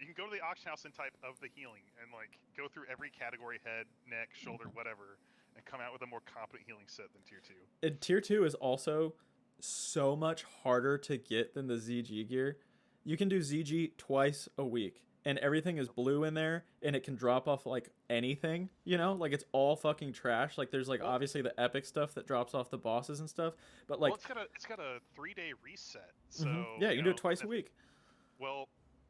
can go to the auction house and type of the healing and like go through every category, head, neck, shoulder, whatever, and come out with a more competent healing set than tier 2. And tier 2 is also so much harder to get than the ZG gear. You can do ZG twice a week and everything is blue in there and it can drop off like anything, like it's all fucking trash. Like there's like obviously the epic stuff that drops off the bosses and stuff, but like it's got a 3-day reset. So yeah, you can do it twice a week. Well,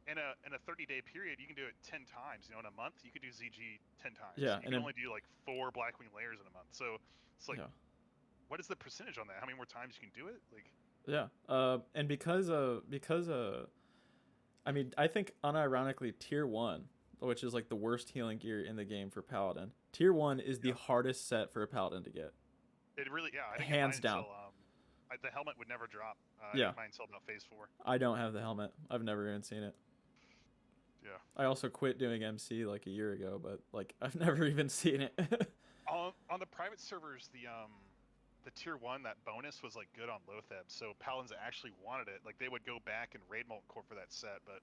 in a 30-day period, you can do it 10 times. In a month, you could do ZG 10 times. Yeah, you can only do like 4 Blackwing layers in a month. So it's like, what is the percentage on that? How many more times you can do it? Like, yeah, and because I mean, I think unironically tier 1, which is like the worst healing gear in the game for Paladin, tier 1 is the hardest set for a Paladin to get. It really, I didn't hands get mine down. Until, the helmet would never drop. I Yeah, didn't mine until about phase 4. I don't have the helmet. I've never even seen it. Yeah. I also quit doing MC like a year ago, but like I've never even seen it. on the private servers, the tier 1, that bonus was like good on Lotheb, so Paladins actually wanted it. Like they would go back and raid Molten Core for that set, but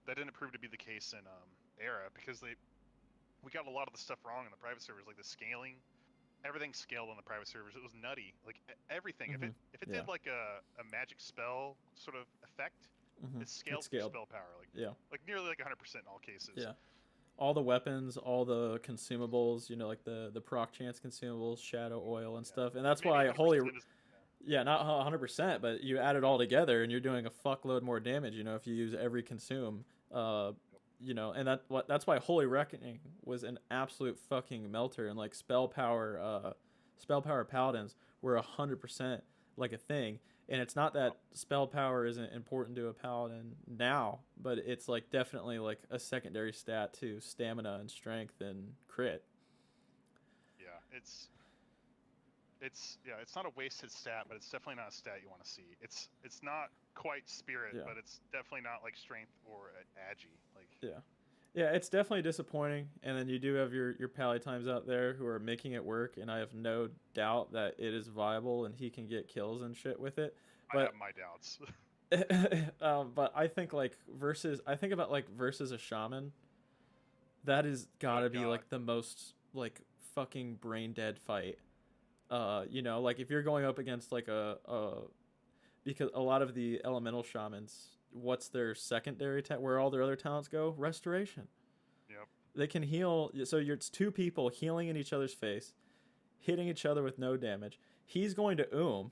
that didn't prove to be the case in Era because we got a lot of the stuff wrong in the private servers, like the scaling. Everything scaled on the private servers. It was nutty. Like everything. If it did like a magic spell sort of effect, it scaled spell power. Like nearly like 100% in all cases. Yeah. All the weapons, all the consumables, like the proc chance consumables, shadow oil and stuff. And that's why holy not 100%, but you add it all together and you're doing a fuckload more damage, if you use every consume. And that's why Holy Reckoning was an absolute fucking melter, and like spell power paladins were 100% like a thing. And it's not that spell power isn't important to a paladin now, but it's like definitely like a secondary stat to stamina and strength and crit. Yeah, it's not a wasted stat, but it's definitely not a stat you want to see. It's not quite spirit, but it's definitely not like strength or agi. Like yeah, it's definitely disappointing. And then you do have your Palatimes out there who are making it work, and I have no doubt that it is viable and he can get kills and shit with it. I have my doubts. But I think like versus a shaman, that is gotta be God. like the most like fucking brain dead fight. Like if you're going up against like because a lot of the elemental shamans, what's their secondary where all their other talents go? Restoration. Yep. They can heal. So it's two people healing in each other's face, hitting each other with no damage. He's going to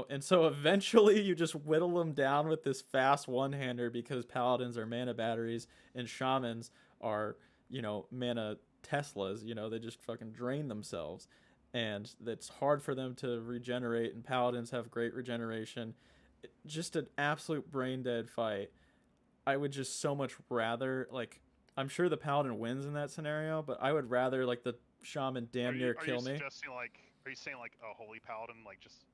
and so eventually you just whittle them down with this fast one-hander because paladins are mana batteries and shamans are, mana Teslas. They just fucking drain themselves, and it's hard for them to regenerate. And paladins have great regeneration. Just an absolute brain dead fight. I would just so much rather like. I'm sure the paladin wins in that scenario, but I would rather like the shaman damn near kill me. Are you saying like a holy paladin, like just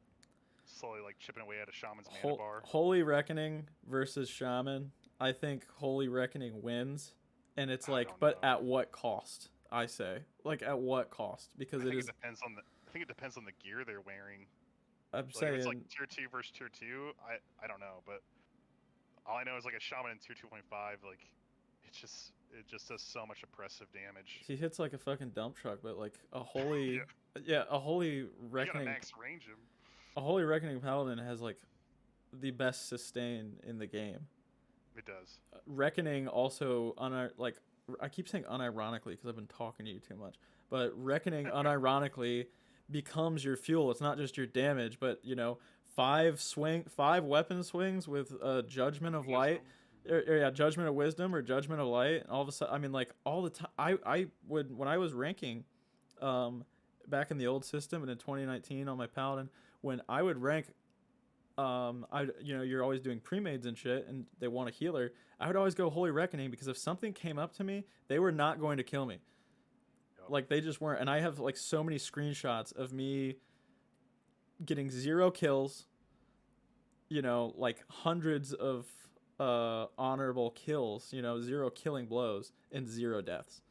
slowly like chipping away at a shaman's mana bar? Holy Reckoning versus shaman. I think Holy Reckoning wins, and it's like, but at what cost? I say, like, at what cost? Because it depends on the gear they're wearing. I'm saying if it's like tier 2 versus tier 2. I don't know, but all I know is like a shaman in tier 2.5, like it just does so much oppressive damage. He hits like a fucking dump truck, but like a holy, a Holy Reckoning. You gotta max range him. A Holy Reckoning paladin has like the best sustain in the game. It does. Reckoning also I keep saying unironically because I've been talking to you too much, but Reckoning unironically becomes your fuel. It's not just your damage, but 5 weapon swings with Judgment of Light. Judgment of Wisdom or Judgment of Light. All of a sudden, I mean, like all the time, I would, when I was ranking, back in the old system and in 2019 on my Paladin, when I would rank, you're always doing pre-mades and shit, and they want a healer. I would always go Holy Reckoning because if something came up to me, they were not going to kill me. Yep. Like they just weren't. And I have like so many screenshots of me getting 0 kills, like hundreds of honorable kills, 0 killing blows and 0 deaths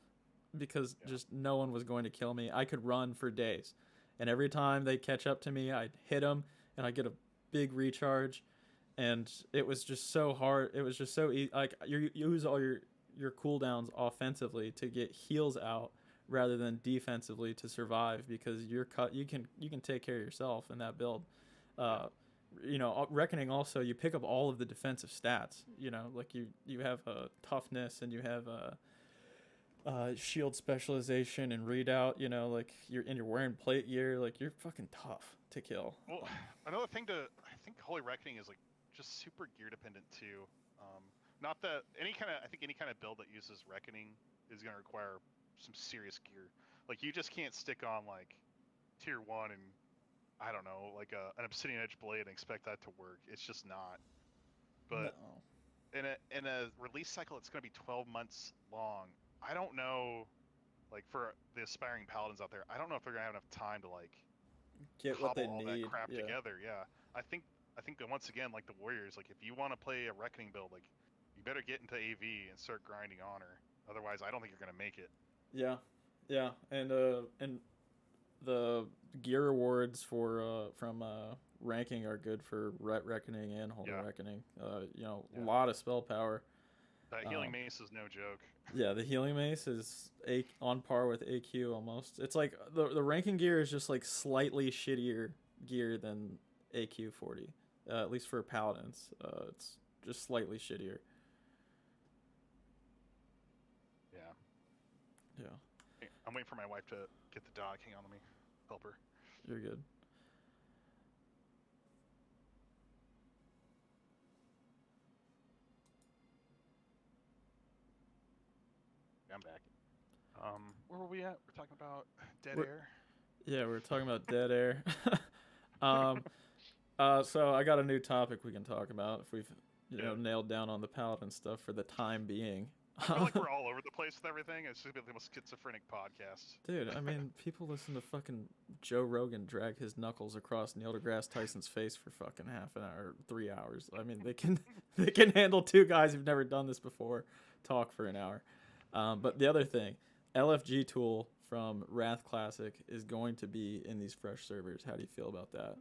because just no one was going to kill me. I could run for days, and every time they catch up to me, I'd hit them and I get a big recharge, and it was just so hard. It was just so easy. Like you use all your cooldowns offensively to get heals out rather than defensively to survive, because you can take care of yourself in that build. Reckoning also, you pick up all of the defensive stats. Like you have a toughness, and you have a shield specialization and readout. Like you're wearing plate gear. Like you're fucking tough to kill. Well, another thing I think Holy Reckoning is like just super gear dependent too. Not that any kind of build that uses Reckoning is going to require some serious gear. Like you just can't stick on like tier 1 and I don't know, like an Obsidian Edge blade and expect that to work. It's just not. But in a release cycle, it's going to be 12 months long. I don't know, like for the aspiring paladins out there, I don't know if they're going to have enough time to like get what they all need. That crap together. Yeah, I think that once again, like the Warriors, like if you want to play a Reckoning build, like you better get into AV and start grinding Honor. Otherwise, I don't think you're going to make it. Yeah, and the gear rewards from ranking are good for Reckoning and Holy Reckoning. A lot of spell power. That healing mace is no joke. Yeah, the healing mace is on par with AQ almost. It's like the ranking gear is just like slightly shittier gear than AQ 40, at least for paladins. It's just slightly shittier. Yeah. I'm waiting for my wife to get the dog. Hang on, let me help her. You're good. I'm back. Where were we at? We're talking about air. Yeah, we're talking about dead air. So I got a new topic we can talk about if we've nailed down on the paladin stuff for the time being. I feel like we're all over the place with everything. It's just the most schizophrenic podcast. Dude, I mean, people listen to fucking Joe Rogan drag his knuckles across Neil deGrasse Tyson's face for fucking half an hour, 3 hours. I mean, they can handle 2 guys who've never done this before talk for an hour. But the other thing, LFG tool from Wrath Classic is going to be in these fresh servers. How do you feel about that?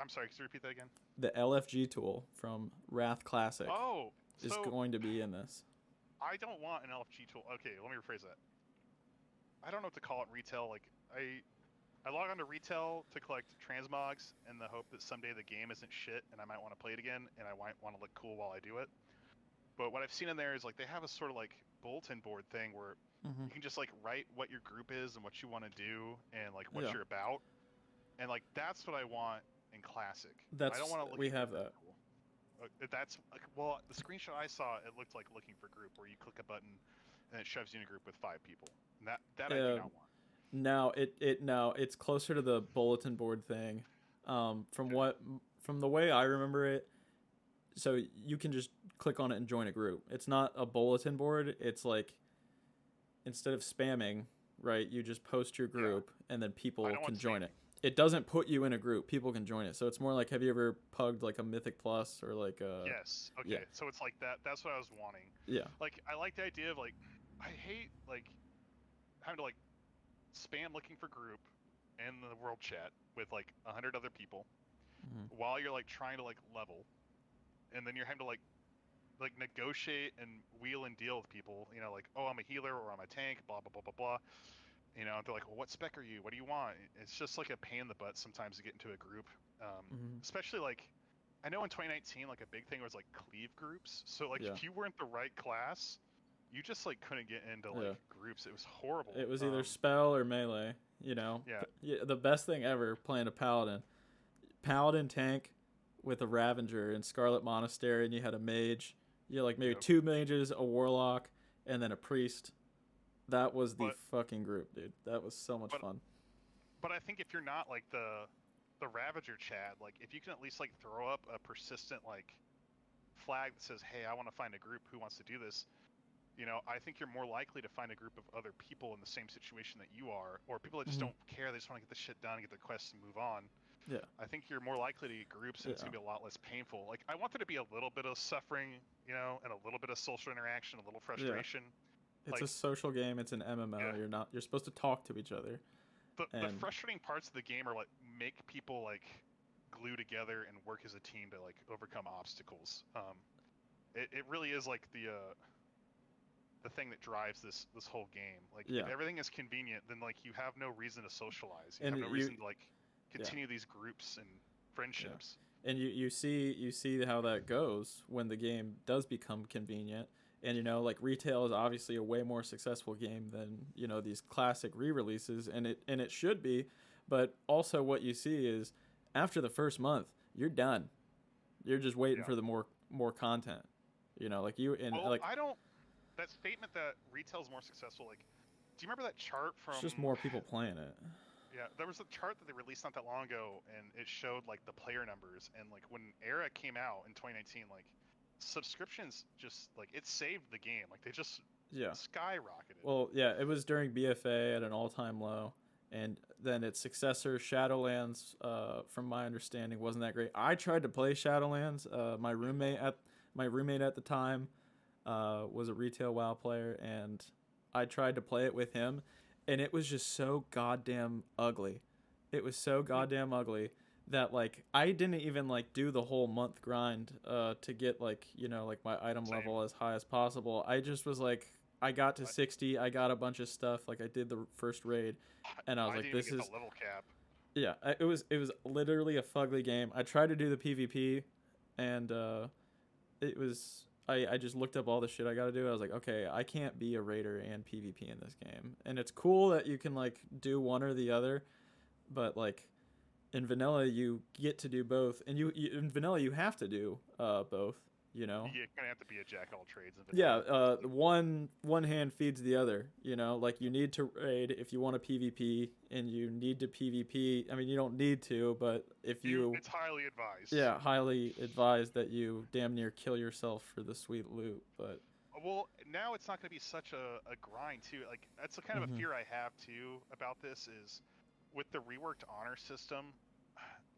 I'm sorry. Could you repeat that again? The LFG tool from Wrath Classic Oh, is so going to be in this. I don't want an LFG tool. Okay, let me rephrase that. I don't know what to call it retail. Like I log on to retail to collect transmogs in the hope that someday the game isn't shit and I might want to play it again and I might want to look cool while I do it. But what I've seen in there is like they have a sort of like bulletin board thing where Mm-hmm. you can just like write what your group is and what you want to do and like what Yeah. you're about. And like that's what I want in classic. I don't That's want to look we for have group that. tool. That's like, well, the screenshot I saw, it looked like looking for group where you click a button and it shoves you in a group with 5 people. And that I do not want. No, it's closer to the bulletin board thing. From Okay. from the way I remember it, so you can just click on it and join a group. It's not a bulletin board. It's like instead of spamming, right? You just post your Yeah. group and then I people don't want can join spam. it. It doesn't put you in a group. People can join it. So it's more like, have you ever pugged like a Mythic Plus or like a Yes. Okay. yeah, So it's like that. That's what I was wanting. yeah. Like I like the idea of like I hate like having to like spam looking for group in the world chat with like 100 other people Mm-hmm. while you're like trying to like level, and then you're having to like negotiate and wheel and deal with people. You know, like oh I'm a healer or I'm a tank, blah blah blah blah blah. You know, they're like, well, what spec are you? What do you want? It's just like a pain in the butt sometimes to get into a group, Mm-hmm. especially like. I know in 2019, like a big thing was like cleave groups. So like Yeah, if you weren't the right class, you just like couldn't get into yeah. like groups. It was horrible. It was either spell or melee. You know, Yeah, yeah, the best thing ever playing a paladin tank with a Ravager in Scarlet Monastery, and you had a mage. You had like maybe yep. 2 mages, a warlock, and then a priest. That was the But fucking group, dude. That was so much but fun. but I think if you're not like the Ravager Chad, like if you can at least like throw up a persistent like flag that says, "Hey, I want to find a group who wants to do this." You know, I think you're more likely to find a group of other people in the same situation that you are, or people that just Mm-hmm. don't care. They just want to get the shit done, get the quests, and move on. Yeah, I think you're more likely to get groups, and it's yeah. gonna be a lot less painful. Like I want there to be a little bit of suffering, you know, and a little bit of social interaction, a little Yeah. frustration. It's a Like, social game. It's an MMO. yeah, You're supposed to talk to each other. the And frustrating parts of the game are like make people like glue together and work as a team to like overcome obstacles. It really is like the thing that drives this whole game. Like if yeah. everything is convenient, then like you have no reason to socialize. You And have no you reason to like yeah, continue these groups and yeah. friendships. And you see how that goes when the game does become convenient. And like retail is obviously a way more successful game than these classic re-releases, and it should be. But also what you see is after the first month you're done. You're just waiting Yeah. for the more content. Like you and Well, like I don't. That statement that retail's more successful. Like, do you remember that chart it's from? just more people playing it. Yeah, there was a chart that they released not that long ago, and it showed like the player numbers. And like when Era came out in 2019, like subscriptions just like it saved the game. Like they just Yeah. skyrocketed. Well, yeah, it was during BFA at an all-time low, and then its successor, Shadowlands, from my understanding, wasn't that great. I tried to play Shadowlands. My roommate at the time was a retail WoW player, and I tried to play it with him, and it was just so goddamn ugly. It was so goddamn ugly that like I didn't even like do the whole month grind to get like like my item Same. level as high as possible. I just was like I got to I, 60, I got a bunch of stuff, like I did the first raid, and I was I like didn't even this get is the level cap. yeah, it was literally a fugly game. I tried to do the PvP, and it was I just looked up all the shit I got to do. I was like, okay, I can't be a raider and PvP in this game. And it's cool that you can like do one or the other, but like in vanilla you get to do both, and you in vanilla you have to do both. You're gonna have to be a jack of all trades in Yeah, vanilla. Like, one hand feeds the other. Like you need to raid if you want to PvP, and you need to PvP. I mean, you don't need to, but if you, it's highly advised. yeah, highly advised that you damn near kill yourself for the sweet loot. But Well, now it's not going to be such a grind too. Like that's a kind of a mhm, fear I have too about this is with the reworked honor system,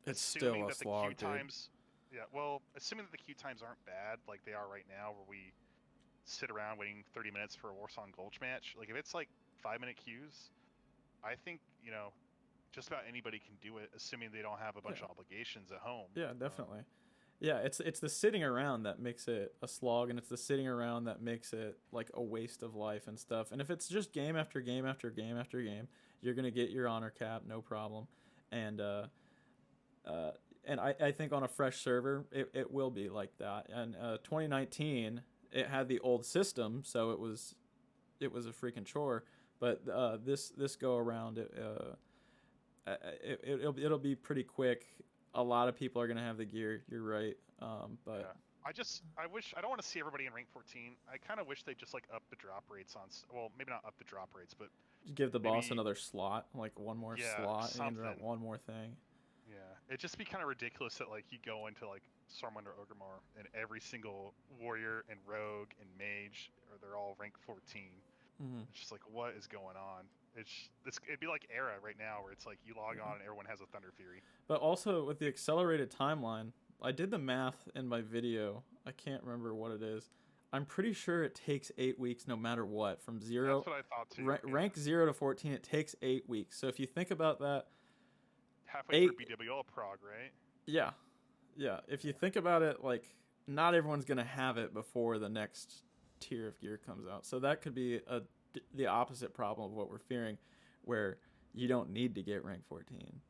it's assuming still a that the queue slog, dude. times, yeah, well, assuming that the queue times aren't bad like they are right now, where we sit around waiting 30 minutes for a Warsong Gulch match. Like if it's like 5-minute queues, I think just about anybody can do it, assuming they don't have a bunch Yeah. of obligations at home. Yeah, definitely. Yeah, it's the sitting around that makes it a slog, and it's the sitting around that makes it like a waste of life and stuff. And if it's just game after game after game after game, you're gonna get your honor cap, no problem. And uh, I think on a fresh server, it will be like that. And 2019, it had the old system, so it was a freaking chore. But this go around, it'll be pretty quick. A lot of people are gonna have the gear. You're right. But Yeah. I wish I don't want to see everybody in rank 14. I kind of wish they just like up the drop rates on well, maybe not up the drop rates, but give the boss maybe another slot, like one more yeah, slot, and something. one more thing. Yeah. It'd just be kind of ridiculous that like you go into like Stormwind or Ogremore and every single warrior and rogue and mage or they're all rank 14. Mm-hmm. It's just like what is going on? It'd be like Era right now where it's like you log on and everyone has a Thunder Fury. But also with the accelerated timeline, I did the math in my video. I can't remember what it is. I'm pretty sure it takes 8 weeks no matter what. From zero, That's what I thought too. rank 0 to 14, it takes 8 weeks. So if you think about that, Halfway through BWL prog, right? yeah, if you think about it, like not everyone's gonna have it before the next tier of gear comes out. So that could be the opposite problem of what we're fearing, where you don't need to get rank 14.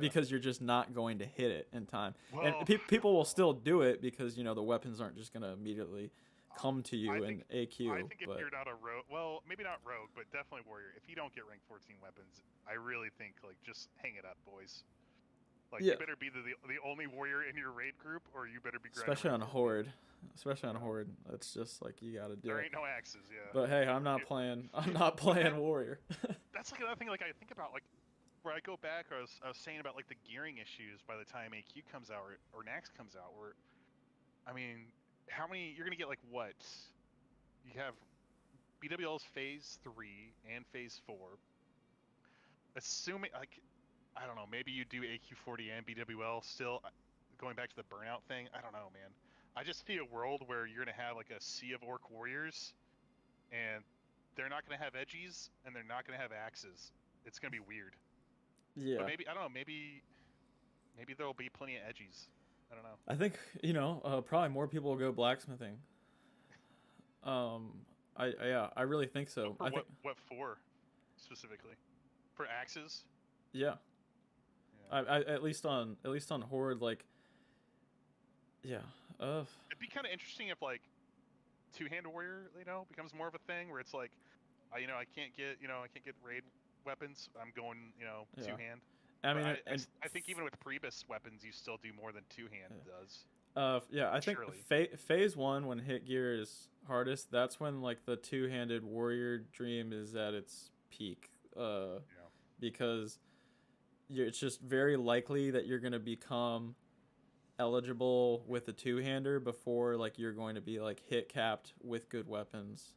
Because you're just not going to hit it in time, Well, and people will still do it because the weapons aren't just going to immediately come to you in AQ. I think if you're not a rogue, well, maybe not rogue, but definitely warrior. If you don't get rank 14 weapons, I really think like just hang it up, boys. Like you better be the only warrior in your raid group, or you better be especially on Horde. Especially on Horde, it's just like you got to do there it. ain't no axes, yeah. But hey, I'm not playing warrior. That's like another thing. Like I think about like. Where I go back, I was saying about like the gearing issues by the time AQ comes out or Nax comes out. Where, I mean, how many you're gonna get? Like what? You have BWL's Phase 3 and Phase 4. Assuming like, I don't know, maybe you do AQ40 and BWL still. Going back to the burnout thing, I don't know, man. I just see a world where you're gonna have like a sea of orc warriors, and they're not gonna have edgies and they're not gonna have axes. It's gonna be weird. Yeah. But maybe I don't know. Maybe there'll be plenty of edgies. I don't know. I think probably more people will go blacksmithing. I really think so. I think what for specifically for axes. Yeah. I at least on Horde, like. Yeah. It'd be kind of interesting if like two-hand warrior becomes more of a thing where it's like, I can't get raid weapons. I'm going two-hand. I mean, I think even with Priebus weapons, you still do more than two-hand does. I think phase 1 when hit gear is hardest. That's when like the two-handed warrior dream is at its peak. Because it's just very likely that you're gonna become eligible with a two-hander before like you're going to be like hit capped with good weapons.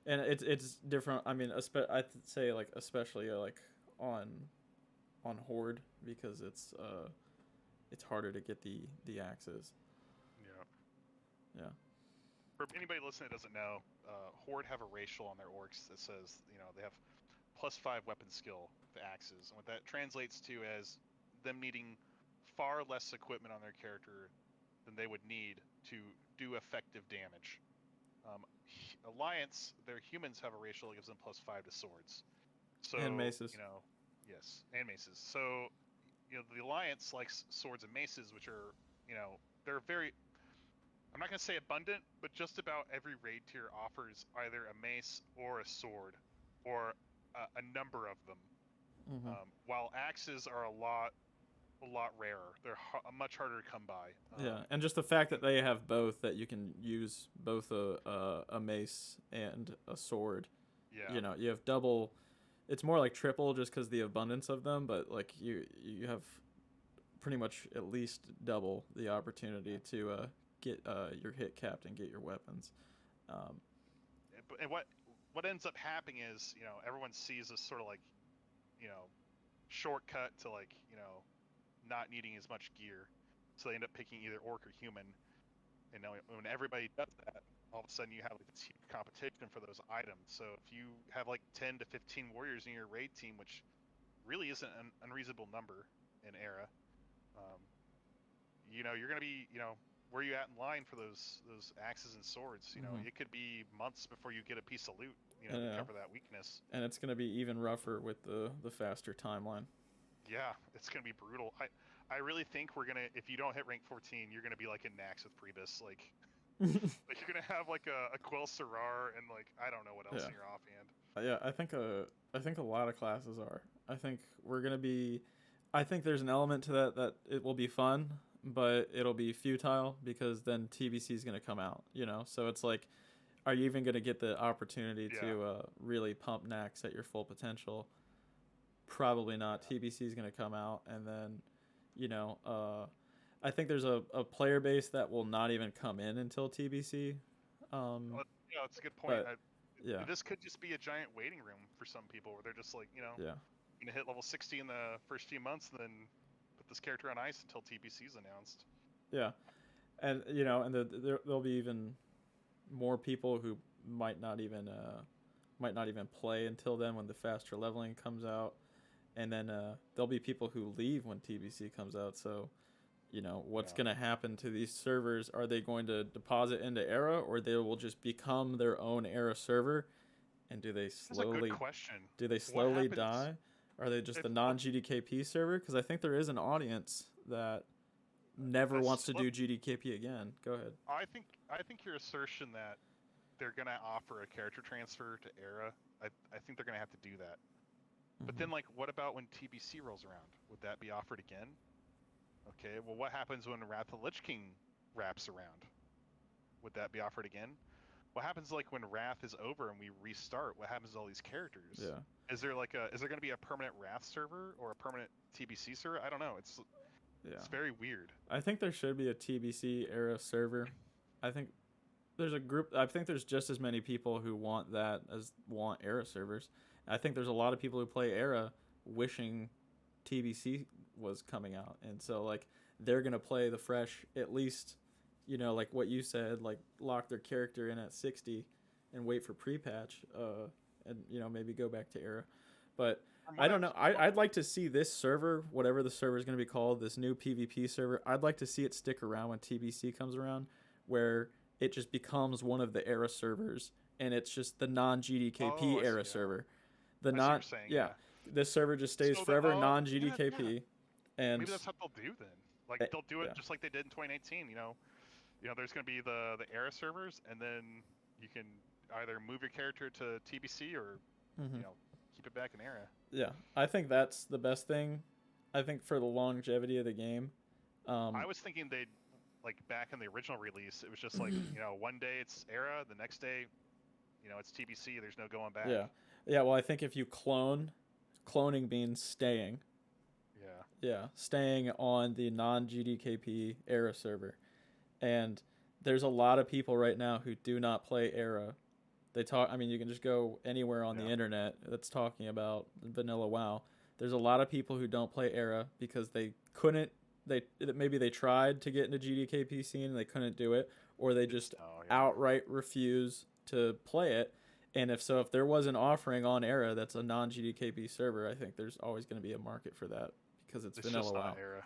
And it's different. I mean, I'd say like especially like on Horde because it's harder to get the axes. Yeah. For anybody listening that doesn't know, Horde have a racial on their orcs that says they have +5 weapon skill with axes, and what that translates to as them needing far less equipment on their character than they would need to do effective damage. Alliance, their humans have a racial that gives them +5 to swords. So, and maces. Yes, and maces. So, the Alliance likes swords and maces, which are, they're very, I'm not going to say abundant, but just about every raid tier offers either a mace or a sword, or a number of them. Mm-hmm. While axes are a lot rarer. They're much harder to come by. And just the fact that they have both, that you can use both a mace and a sword. Yeah. You have double. It's more like triple just because the abundance of them, but like you have pretty much at least double the opportunity to get your hit capped and get your weapons. And what ends up happening is everyone sees this sort of like shortcut to like not needing as much gear, so they end up picking either orc or human. And when everybody does that, all of a sudden you have like this huge competition for those items. So if you have like 10 to 15 warriors in your raid team, which really isn't an unreasonable number in Era, um, you're gonna be, where are you at in line for those axes and swords? Mhm. It could be months before you get a piece of loot, to Yeah, cover that weakness. and it's gonna be even rougher with the faster timeline. Yeah, it's gonna be brutal. I really think we're gonna, if you don't hit rank 14, you're gonna be like in Nax with Priebus, like you're gonna have like a Quill Sarar and like I don't know what else Yeah. in your offhand. Yeah, I think a lot of classes are. I think we're gonna be. I think there's an element to that it will be fun, but it'll be futile because then TBC is gonna come out. So it's like, are you even gonna get the opportunity Yeah, to really pump Nax at your full potential? Probably not. yeah. TBC is gonna come out, and then, you know, uh, I think there's a player base that will not even come in until TBC. Um, Yeah, that's a good point. but yeah, This could just be a giant waiting room for some people where they're just like, yeah. gonna hit level 60 in the first few months, and then put this character on ice until TBC is announced. Yeah, and there'll be even more people who might not even play until then when the faster leveling comes out, and then there'll be people who leave when TBC comes out. So what's Yeah, going to happen to these servers? Are they going to deposit into Era, or they will just become their own Era server? And that's a good question. do they What slowly happens die? Are they just if the non GDKP server? Because I think there is an audience that never wants to do GDKP again. Go ahead. I think your assertion that they're gonna offer a character transfer to Era, I think they're gonna have to do that. But Mm-hmm. then, like, what about when TBC rolls around? Would that be offered again? Okay, well, what happens when Wrath of the Lich King wraps around? Would that be offered again? What happens like when Wrath is over and we restart? What happens to all these characters? Yeah. Is there going to be a permanent Wrath server or a permanent TBC server? I don't know. Yeah. It's very weird. I think there should be a TBC Era server. I think there's a group. I think there's just as many people who want that as want Era servers. I think there's a lot of people who play Era wishing TBC was coming out, and so like they're gonna play the fresh at least, like what you said, like lock their character in at 60 and wait for pre-patch, and maybe go back to Era. But From I what don't I've know. I'd like to see this server, whatever the server is going to be called, this new PvP server. I'd like to see it stick around when TBC comes around, where it just becomes one of the Era servers, and it's just the non Oh, GDKP I see. Era Yeah, server. The I see what non you're saying. Yeah, Yeah. this server just stays So that forever non yeah, yeah. GDKP, and Maybe that's what they'll do then. Like they'll do it yeah, just like they did in 2019. There's going to be the Era servers, and then you can either move your character to TBC or hmm, you know keep it back in Era. yeah. I think that's the best thing. I think for the longevity of the game. I Um, was thinking they'd like back in the original release, it was just like one day it's Era, the next day it's TBC. There's no going back. yeah, yeah. Well, I think if you cloning means staying. Yeah. Yeah, staying on the non GDKP Era server. And there's a lot of people right now who do not play Era. I mean, you can just go anywhere on the Yeah. internet that's talking about vanilla WoW. There's a lot of people who don't play Era because they couldn't, maybe they tried to get into GDKP scene and they couldn't do it, or they just Oh yeah. outright refuse to play it. And if there was an offering on Era that's a non GDKP server, I think there's always going to be a market for that because it's It's vanilla just WoW. not Era.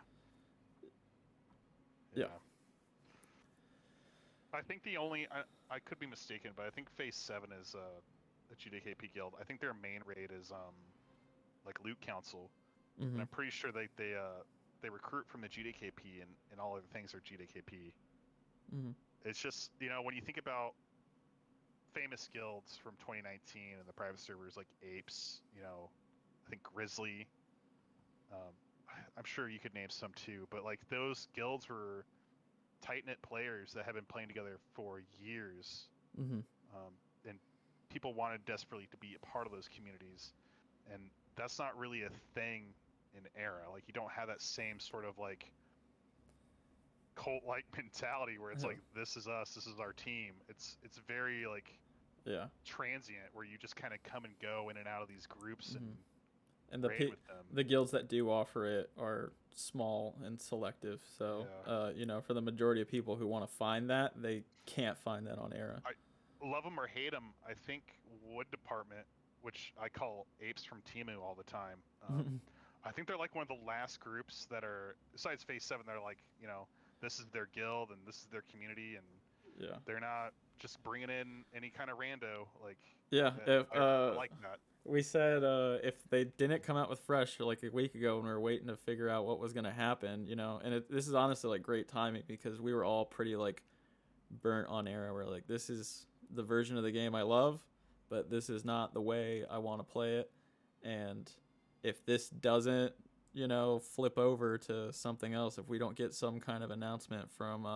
Yeah. Yeah. I think I could be mistaken, but I think Phase 7 is the GDKP guild. I think their main raid is like Loot Council, and Mm-hmm. I'm pretty sure they recruit from the GDKP and all other things are GDKP. Mm-hmm. It's just when you think about famous guilds from 2019 and the private servers like Apes, I think Grizzly. Um, I'm sure you could name some too, but like those guilds were tight-knit players that have been playing together for years, Mm-hmm. and people wanted desperately to be a part of those communities, and that's not really a thing in Era. Like you don't have that same sort of like cult-like mentality where it's Yeah. like this is us, this is our team. It's very like Yeah. transient where you just kind of come and go in and out of these groups, and Mm-hmm. And raid with them. the guilds that do offer it are small and selective. So, for the majority of people who want to find that, they can't find that on Era. I love them or hate them. I think Wood Department, which I call apes from Timu all the time. I think they're like one of the last groups that are, besides Phase 7, they're like, this is their guild and this is their community, and they're not just bringing in any kind of rando. Like, I like that. We said if they didn't come out with Fresh like a week ago when we were waiting to figure out what was going to happen, and this is honestly like great timing because we were all pretty like burnt on Era. We're like, this is the version of the game I love, but this is not the way I want to play it. And if this doesn't, flip over to something else, if we don't get some kind of announcement from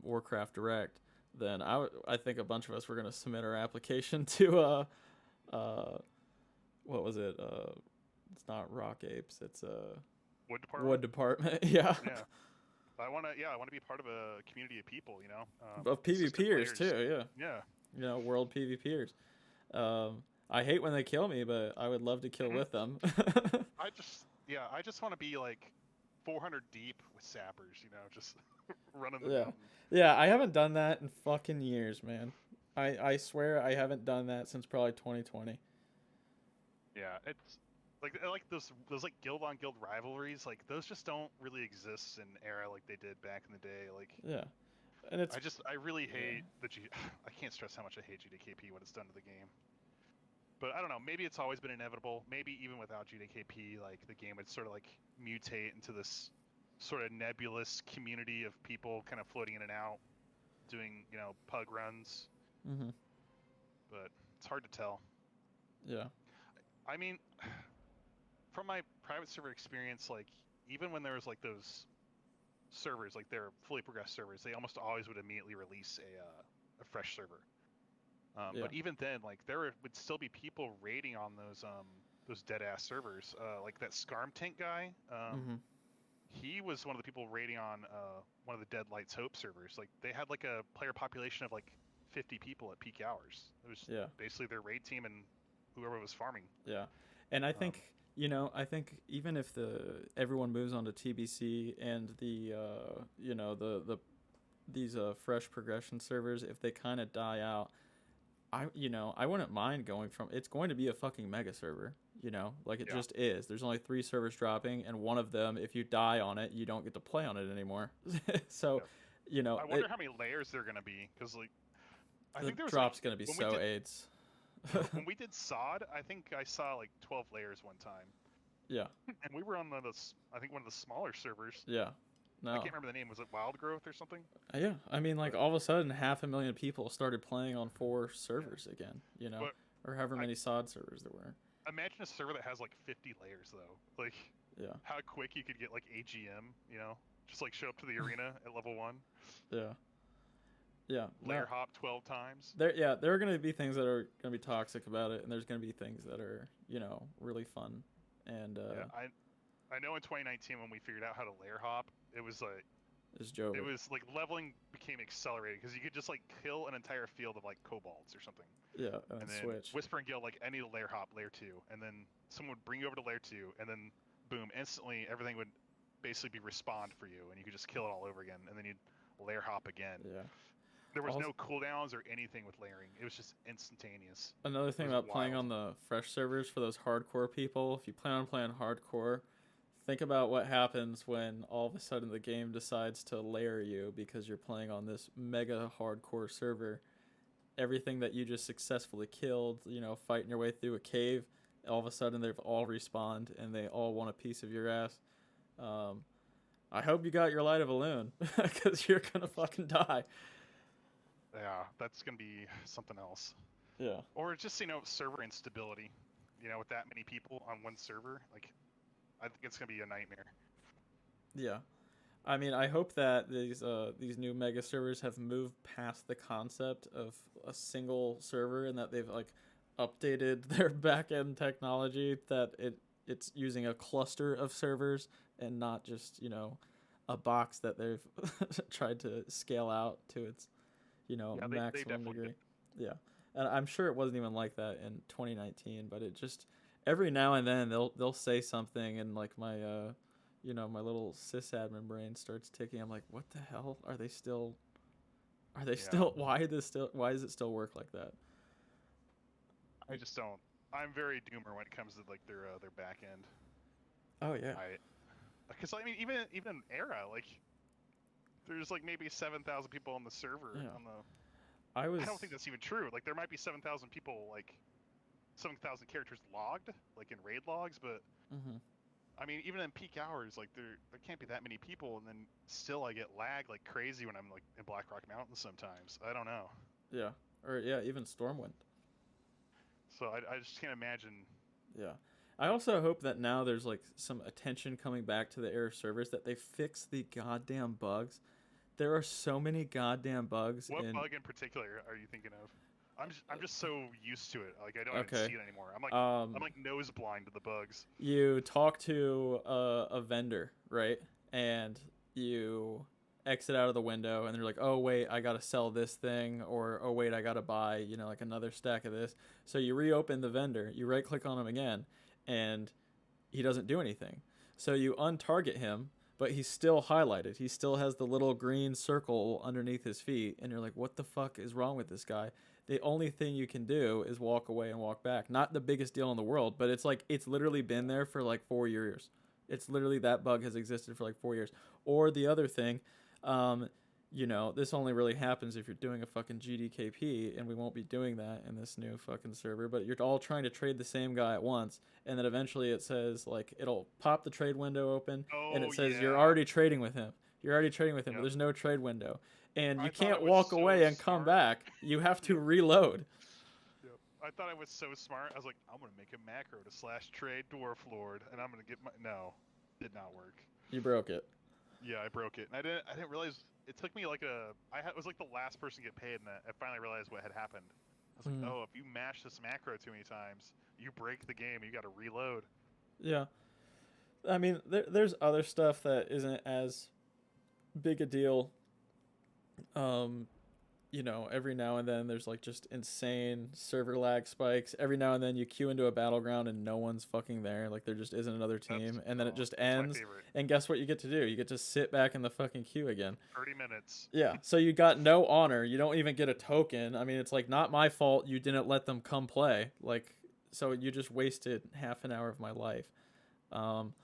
Warcraft Direct, then I think a bunch of us were going to submit our application to what was it? It's not Rock Apes. It's Wood Department. Wood Department. Yeah. I want to be part of a community of people. Of PvPers too. Yeah. World PvPers. I hate when they kill me, but I would love to kill with them. I just want to be like 400 deep with sappers. Just running the mountain. Yeah, I haven't done that in fucking years, man. I swear I haven't done that since probably 2020. Yeah, it's like those like guild on guild rivalries, like those just don't really exist in Era like they did back in the day. Like and it's I really hate I can't stress how much I hate GDKP, what it's done to the game. But I don't know, maybe it's always been inevitable. Maybe even without GDKP, like the game would sort of like mutate into this sort of nebulous community of people kind of floating in and out, doing pug runs. Mm-hmm. But it's hard to tell. Yeah. I mean, from my private server experience, like even when there was like those servers, like they're fully progressed servers, they almost always would immediately release a fresh server. But even then, like there would still be people raiding on those dead ass servers. Like that Scarm Tank guy, he was one of the people raiding on one of the Dead Lights Hope servers. Like they had like a player population of like 50 people at peak hours. It was basically their raid team and whoever was farming. Yeah, and I think I think even if everyone moves on to TBC and these fresh progression servers, if they kind of die out, I wouldn't mind going from. It's going to be a fucking mega server. Like it just is. There's only 3 servers dropping, and one of them, if you die on it, you don't get to play on it anymore. So, I wonder how many layers they're gonna be, because like. I think there was drop's gonna be so AIDS. When we did SOD, I think I saw like 12 layers one time. Yeah. And we were on one of the smaller servers. Yeah. No. I can't remember the name. Was it Wild Growth or something? Yeah. I mean, like all of a sudden, 500,000 people started playing on 4 servers again. Or however many SOD servers there were. Imagine a server that has like 50 layers though. Like. Yeah. How quick you could get like AGM. Just like show up to the arena at level 1. Yeah. Yeah. Layer hop 12 times. There are going to be things that are going to be toxic about it, and there's going to be things that are, really fun. And I know in 2019 when we figured out how to layer hop, it was like It was like leveling became accelerated because you could just like kill an entire field of like kobolds or something. Yeah, and then switch. Whispering Guild, like any layer hop, layer 2, and then someone would bring you over to layer 2, and then boom, instantly everything would basically be respawned for you, and you could just kill it all over again, and then you'd layer hop again. Yeah. There was no cooldowns or anything with layering. It was just instantaneous. Another thing about playing on the fresh servers for those hardcore people, if you plan on playing hardcore, think about what happens when all of a sudden the game decides to layer you because you're playing on this mega hardcore server. Everything that you just successfully killed, fighting your way through a cave, all of a sudden they've all respawned and they all want a piece of your ass. I hope you got your Light of Elune because you're going to fucking die. Yeah, that's going to be something else. Yeah. Or just, server instability. With that many people on one server, like, I think it's going to be a nightmare. Yeah. I mean, I hope that these new mega servers have moved past the concept of a single server and that they've, like, updated their back-end technology, that it's using a cluster of servers and not just, a box that they've tried to scale out to its maximum degree. Yeah. And I'm sure it wasn't even like that in 2019, but every now and then they'll say something, and like my my little sysadmin brain starts ticking. I'm like, what the hell are they still? Are they Yeah. still? Why does it still work like that? I just don't. I'm very doomer when it comes to like their back end. Oh yeah. Because I mean, even Era, like, there's like maybe 7,000 people on the server. Yeah. On the, I I don't think was. that's even true. Like, there might be 7,000 people, like 7,000 characters logged, like in raid logs, but Hmm. I mean, even in peak hours, like there can't be that many people, and then still I get lag like crazy when I'm like in Blackrock Mountains sometimes. I don't know. Yeah. Or yeah, even Stormwind. So I just can't imagine. Yeah. I Like, also hope that now there's like some attention coming back to the Era servers, that they fix the goddamn bugs. There are so many goddamn bugs what in. bug in particular are you thinking of? I'm just so used to it. Like I don't even Okay. see it anymore. I'm Um, like nose blind to the bugs. you talk to a vendor, right? And you exit out of the window, and they're like, "Oh wait, I gotta sell this thing," or "Oh wait, I gotta buy like another stack of this." So you reopen the vendor, you right click on him again, and he doesn't do anything. So you untarget him, but he's still highlighted. He still has the little green circle underneath his feet, and you're like, "What the fuck is wrong with this guy?" The only thing you can do is walk away and walk back. Not the biggest deal in the world, but it's like it's literally been there for like 4 years. It's literally that bug has existed for like 4 years. Or the other thing, um, this only really happens if you're doing a fucking GDKP, and we won't be doing that in this new fucking server. But you're all trying to trade the same guy at once, and then eventually it says like it'll pop the trade window open, and Oh it says you're yeah. already trading with him. You're already trading with him, but Yep. there's no trade window, and you I thought can't it was walk so away and come smart. back. You have to Yep. reload. Yep. I thought I was so smart. I was like, I'm gonna make a macro to slash trade Dwarf Lord, and I'm gonna get my no, did not work. You broke it. Yeah, I broke it, and I didn't realize it took me like was like the last person to get paid, and I finally realized what had happened. I was like, Mm. oh, if you mash this macro too many times, you break the game. You got to reload. Yeah, I mean, there's other stuff that isn't as big a deal. Um, every now and then there's like just insane server lag spikes. Every now and then you queue into a battleground and no one's fucking there. Like there just isn't another team, and then it just That's my ends. favorite. And guess what you get to do? You get to sit back in the fucking queue again. 30 minutes. Yeah. So you got no honor. You don't even get a token. I mean, it's like not my fault you didn't let them come play. Like, so you just wasted half an hour of my life. Um,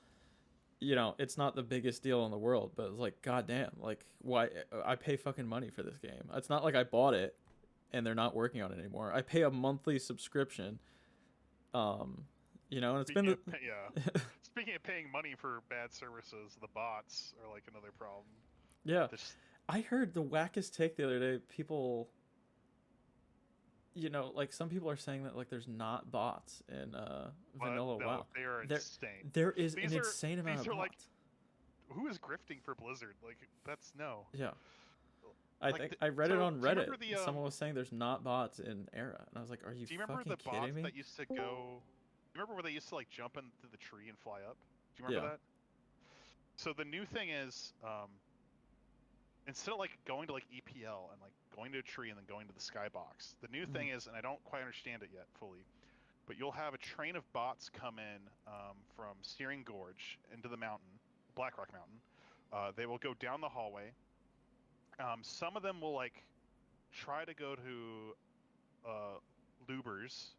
it's not the biggest deal in the world, but it's like, goddamn, like, why I pay fucking money for this game? It's not like I bought it and they're not working on it anymore. I pay a monthly subscription. And it's Speaking been of yeah, speaking of paying money for bad services, the bots are like another problem. yeah. This I heard the wackest take the other day. People, like some people are saying that like there's not bots in but vanilla no, WoW. they are There, insane. there is an These are insane amount these of are like bots. who is grifting for Blizzard? Like that's no. Yeah. I Like think I read it so. on Do you Reddit. remember the Someone was saying there's not bots in Era, and I was like, "Are you Do you remember fucking the kidding bots me?" that used to go? You remember where they used to like jump into the tree and fly up? Do you remember Yeah. that? So the new thing is, instead of like going to like EPL and like going to a tree and then going to the skybox, the new Mhm. thing is, and I don't quite understand it yet fully, but you'll have a train of bots come in from Searing Gorge into the mountain, Blackrock Mountain. They will go down the hallway. Some of them will like try to go to Lubers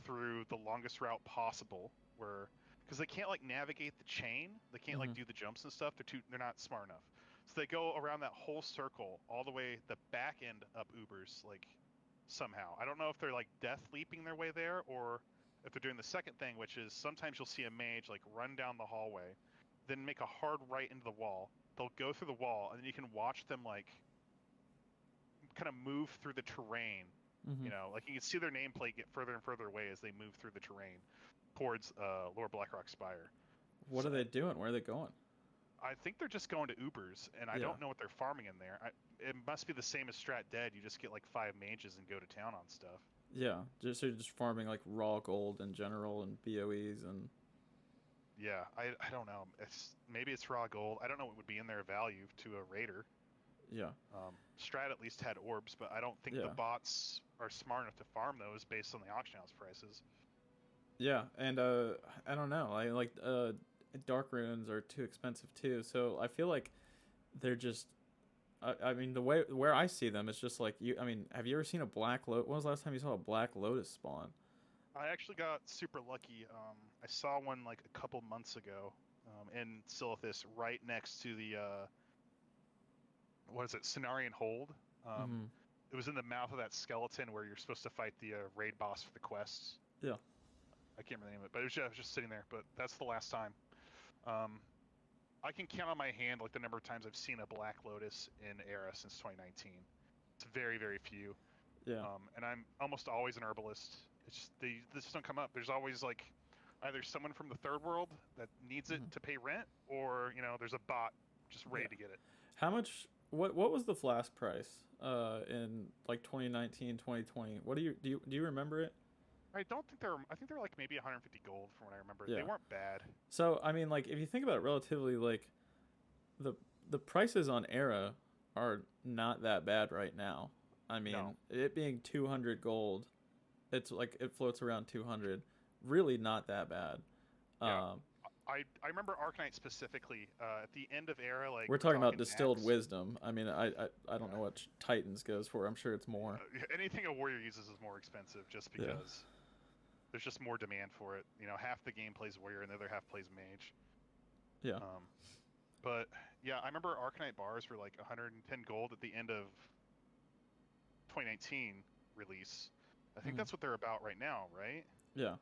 through the longest route possible, where because they can't like navigate the chain, they can't like Mhm. do the jumps and stuff. They're not smart enough. So they go around that whole circle all the way the back end up Ubers like somehow. I don't know if they're like death leaping their way there or if they're doing the second thing, which is sometimes you'll see a mage like run down the hallway, then make a hard right into the wall. They'll go through the wall, and then you can watch them like kind of move through the terrain. Mhm. Like you can see their nameplate get further and further away as they move through the terrain towards Lower Blackrock Spire. What So, are they doing? Where are they going? I think they're just going to Ubers, and I Yeah. don't know what they're farming in there. It must be the same as Strat Dead. You just get like 5 mages and go to town on stuff. Yeah. Just so you're just farming like raw gold in general and BOEs and. Yeah, I don't know. Maybe it's raw gold. I don't know what would be in their value to a raider. Yeah. Strat at least had orbs, but I don't think the Yeah. bots are smart enough to farm those based on the auction house prices. Yeah, and I don't know. I like dark runes are too expensive too. So I feel like they're just. I mean, the way where I see them is just like you. I mean, have you ever seen a black lotus? When was the last time you saw a black lotus spawn? I actually got super lucky. I saw one like a couple months ago in Silithus, right next to the what is it, Cenarian Hold. Um, Mm-hmm. it was in the mouth of that skeleton where you're supposed to fight the raid boss for the quests. Yeah. I can't remember the name of it, but it was just sitting there. But that's the last time. Um, I can count on my hand like the number of times I've seen a Black Lotus in Era since 2019. It's very, very few. Yeah. And I'm almost always an herbalist. It's just they just don't come up. There's always like either someone from the third world that needs it Mm-hmm. to pay rent, or there's a bot just ready Yeah. to get it. How much? What was the flask price? In like 2019, 2020. What do you remember it? I don't think they're. I think they're like maybe 150 gold from what I remember. They Yeah. weren't bad. So I mean, like if you think about it relatively, like the the prices on Era are not that bad right now. I mean, No. it being 200 gold, it's like it floats around 200. Really not that bad. Yeah. Um, I remember Arcanite specifically. At the end of Era, like we're we're talking about talking distilled max. wisdom. I mean, I don't Yeah. know what Titans goes for. I'm sure it's more. Anything a warrior uses is more expensive just Yeah. because there's just more demand for it. Half the game plays warrior and the other half plays mage. Yeah. Um, but yeah, I remember Arcanite bars were like 110 gold at the end of 2019 release. I think Mhm. that's what they're about right now, right? Yeah.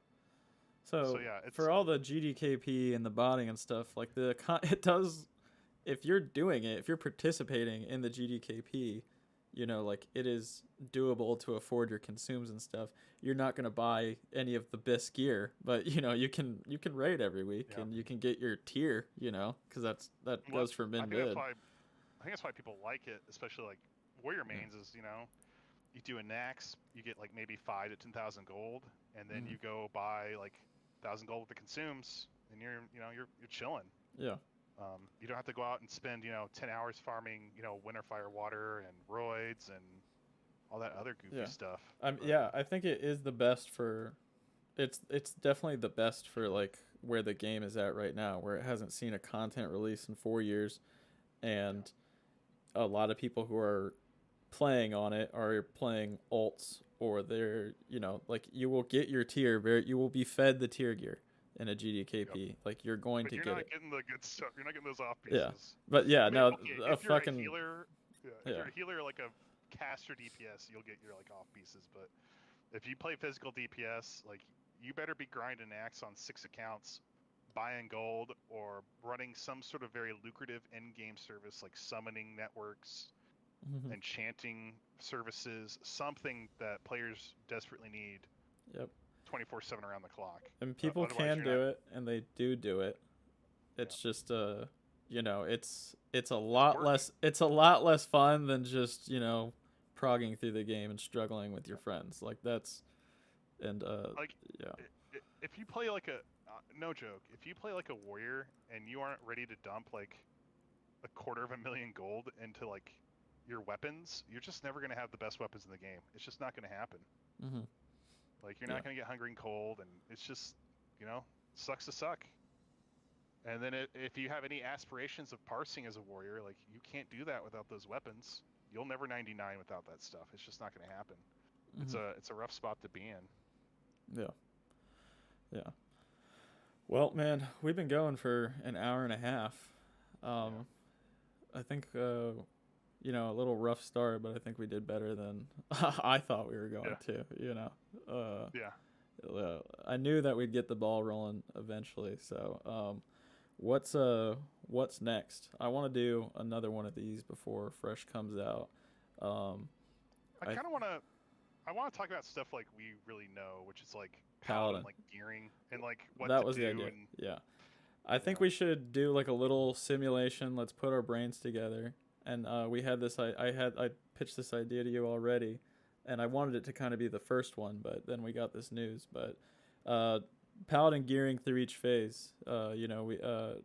So So yeah, it's for all the GDKP and the botting and stuff, like it does, if you're doing it, if you're participating in the GDKP, like it is doable to afford your consumes and stuff. You're not gonna buy any of the best gear, but you can raid every week yeah. and you can get your tier, because that Well, goes for I min think that's mid. why people like it, especially like warrior Yeah. mains. Is you do a Nax, you get like maybe 5 to 10,000 gold, and then Mhm. you go buy like 1,000 gold with the consumes, and you're chilling. Yeah. You don't have to go out and spend 10 hours farming Winterfire water and roids and all that other goofy Yeah. stuff. But Yeah, I think it is the best for it's definitely the best for like where the game is at right now, where it hasn't seen a content release in 4 years, yeah, and a lot of people who are playing on it are playing alts, or they're like you will get your tier, you will be fed the tier gear in a yep. GDKP, like you're going But to you're get not it. getting the good stuff. You're not getting those off Yeah, pieces. but yeah, I mean, no, okay, a if you're a fucking healer, yeah, if yeah, you're a healer like a caster DPS, you'll get your like off pieces. But if you play physical DPS, like you better be grinding axe on 6 accounts, buying gold, or running some sort of very lucrative in-game service like summoning networks, mhm, enchanting services, something that players desperately need yep. 24/7 around the clock. And people Otherwise, can you're not. do it, and they do it. Yeah, It's just it's a it's lot work. less fun than just progging through the game and struggling with your Yeah. friends, like that's and Like, yeah. if you play like a no joke, if you play like a warrior and you aren't ready to dump like 250,000 gold into like your weapons, you're just never gonna have the best weapons in the game. It's just not gonna happen. Hmm. Like you're Yeah. not gonna get hungry and cold, and it's just sucks to suck. And then if you have any aspirations of parsing as a warrior, like you can't do that without those weapons. You'll never 99 without that stuff. It's just not gonna happen. It's Hmm. a rough spot to be in. Yeah. Yeah. Well, man, we've been going for an hour and a half. Yeah. I think a little rough start, but I think we did better than I thought we were going Yeah. to. Yeah. I knew that we'd get the ball rolling eventually. So, what's next? I want to do another one of these before Fresh comes out. Um, I I kind of want to. I want to talk about stuff like we really know, which is like Paladin, Paladin. like gearing and like what That to was the do idea. and Yeah, I you think know. we should do like a little simulation. Let's put our brains together. And we had this. I pitched this idea to you already, and I wanted it to kind of be the first one, but then we got this news. But uh, Paladin gearing through each phase. We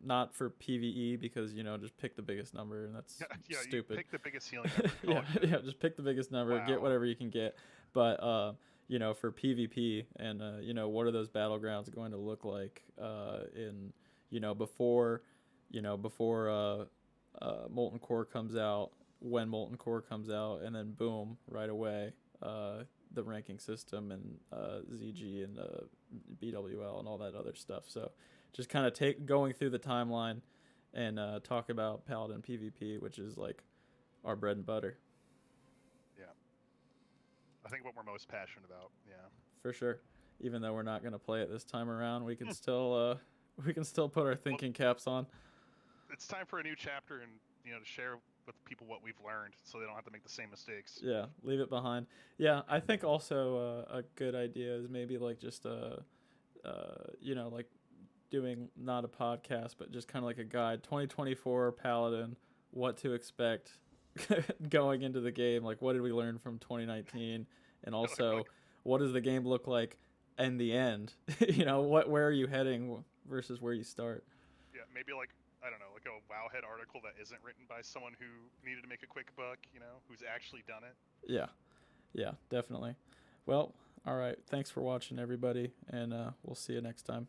not for PVE because just pick the biggest number, and that's Yeah, you stupid. pick the biggest healing number. Call Yeah, it good. yeah, just pick the biggest number, get Wow. whatever you can get. But for PvP, and what are those battlegrounds going to look like in before Molten Core comes out, when Molten Core comes out, and then boom, right away, the ranking system and ZG and BWL and all that other stuff. So just kind of going through the timeline and talk about Paladin PvP, which is like our bread and butter. Yeah. I think what we're most passionate about. Yeah. For sure. Even though we're not going to play it this time around, we can still put our thinking caps on. It's time for a new chapter, and to share with people what we've learned, so they don't have to make the same mistakes. Yeah, leave it behind. Yeah, I think also a good idea is maybe like just like doing not a podcast, but just kind of like a guide. 2024 Paladin, what to expect going into the game. Like, what did we learn from 2019, and also what does the game look like in the end? Where are you heading versus where you start? Yeah, maybe like, I don't know, like a Wowhead article that isn't written by someone who needed to make a quick buck, who's actually done it. Yeah, definitely. Well, all right. Thanks for watching, everybody, and we'll see you next time.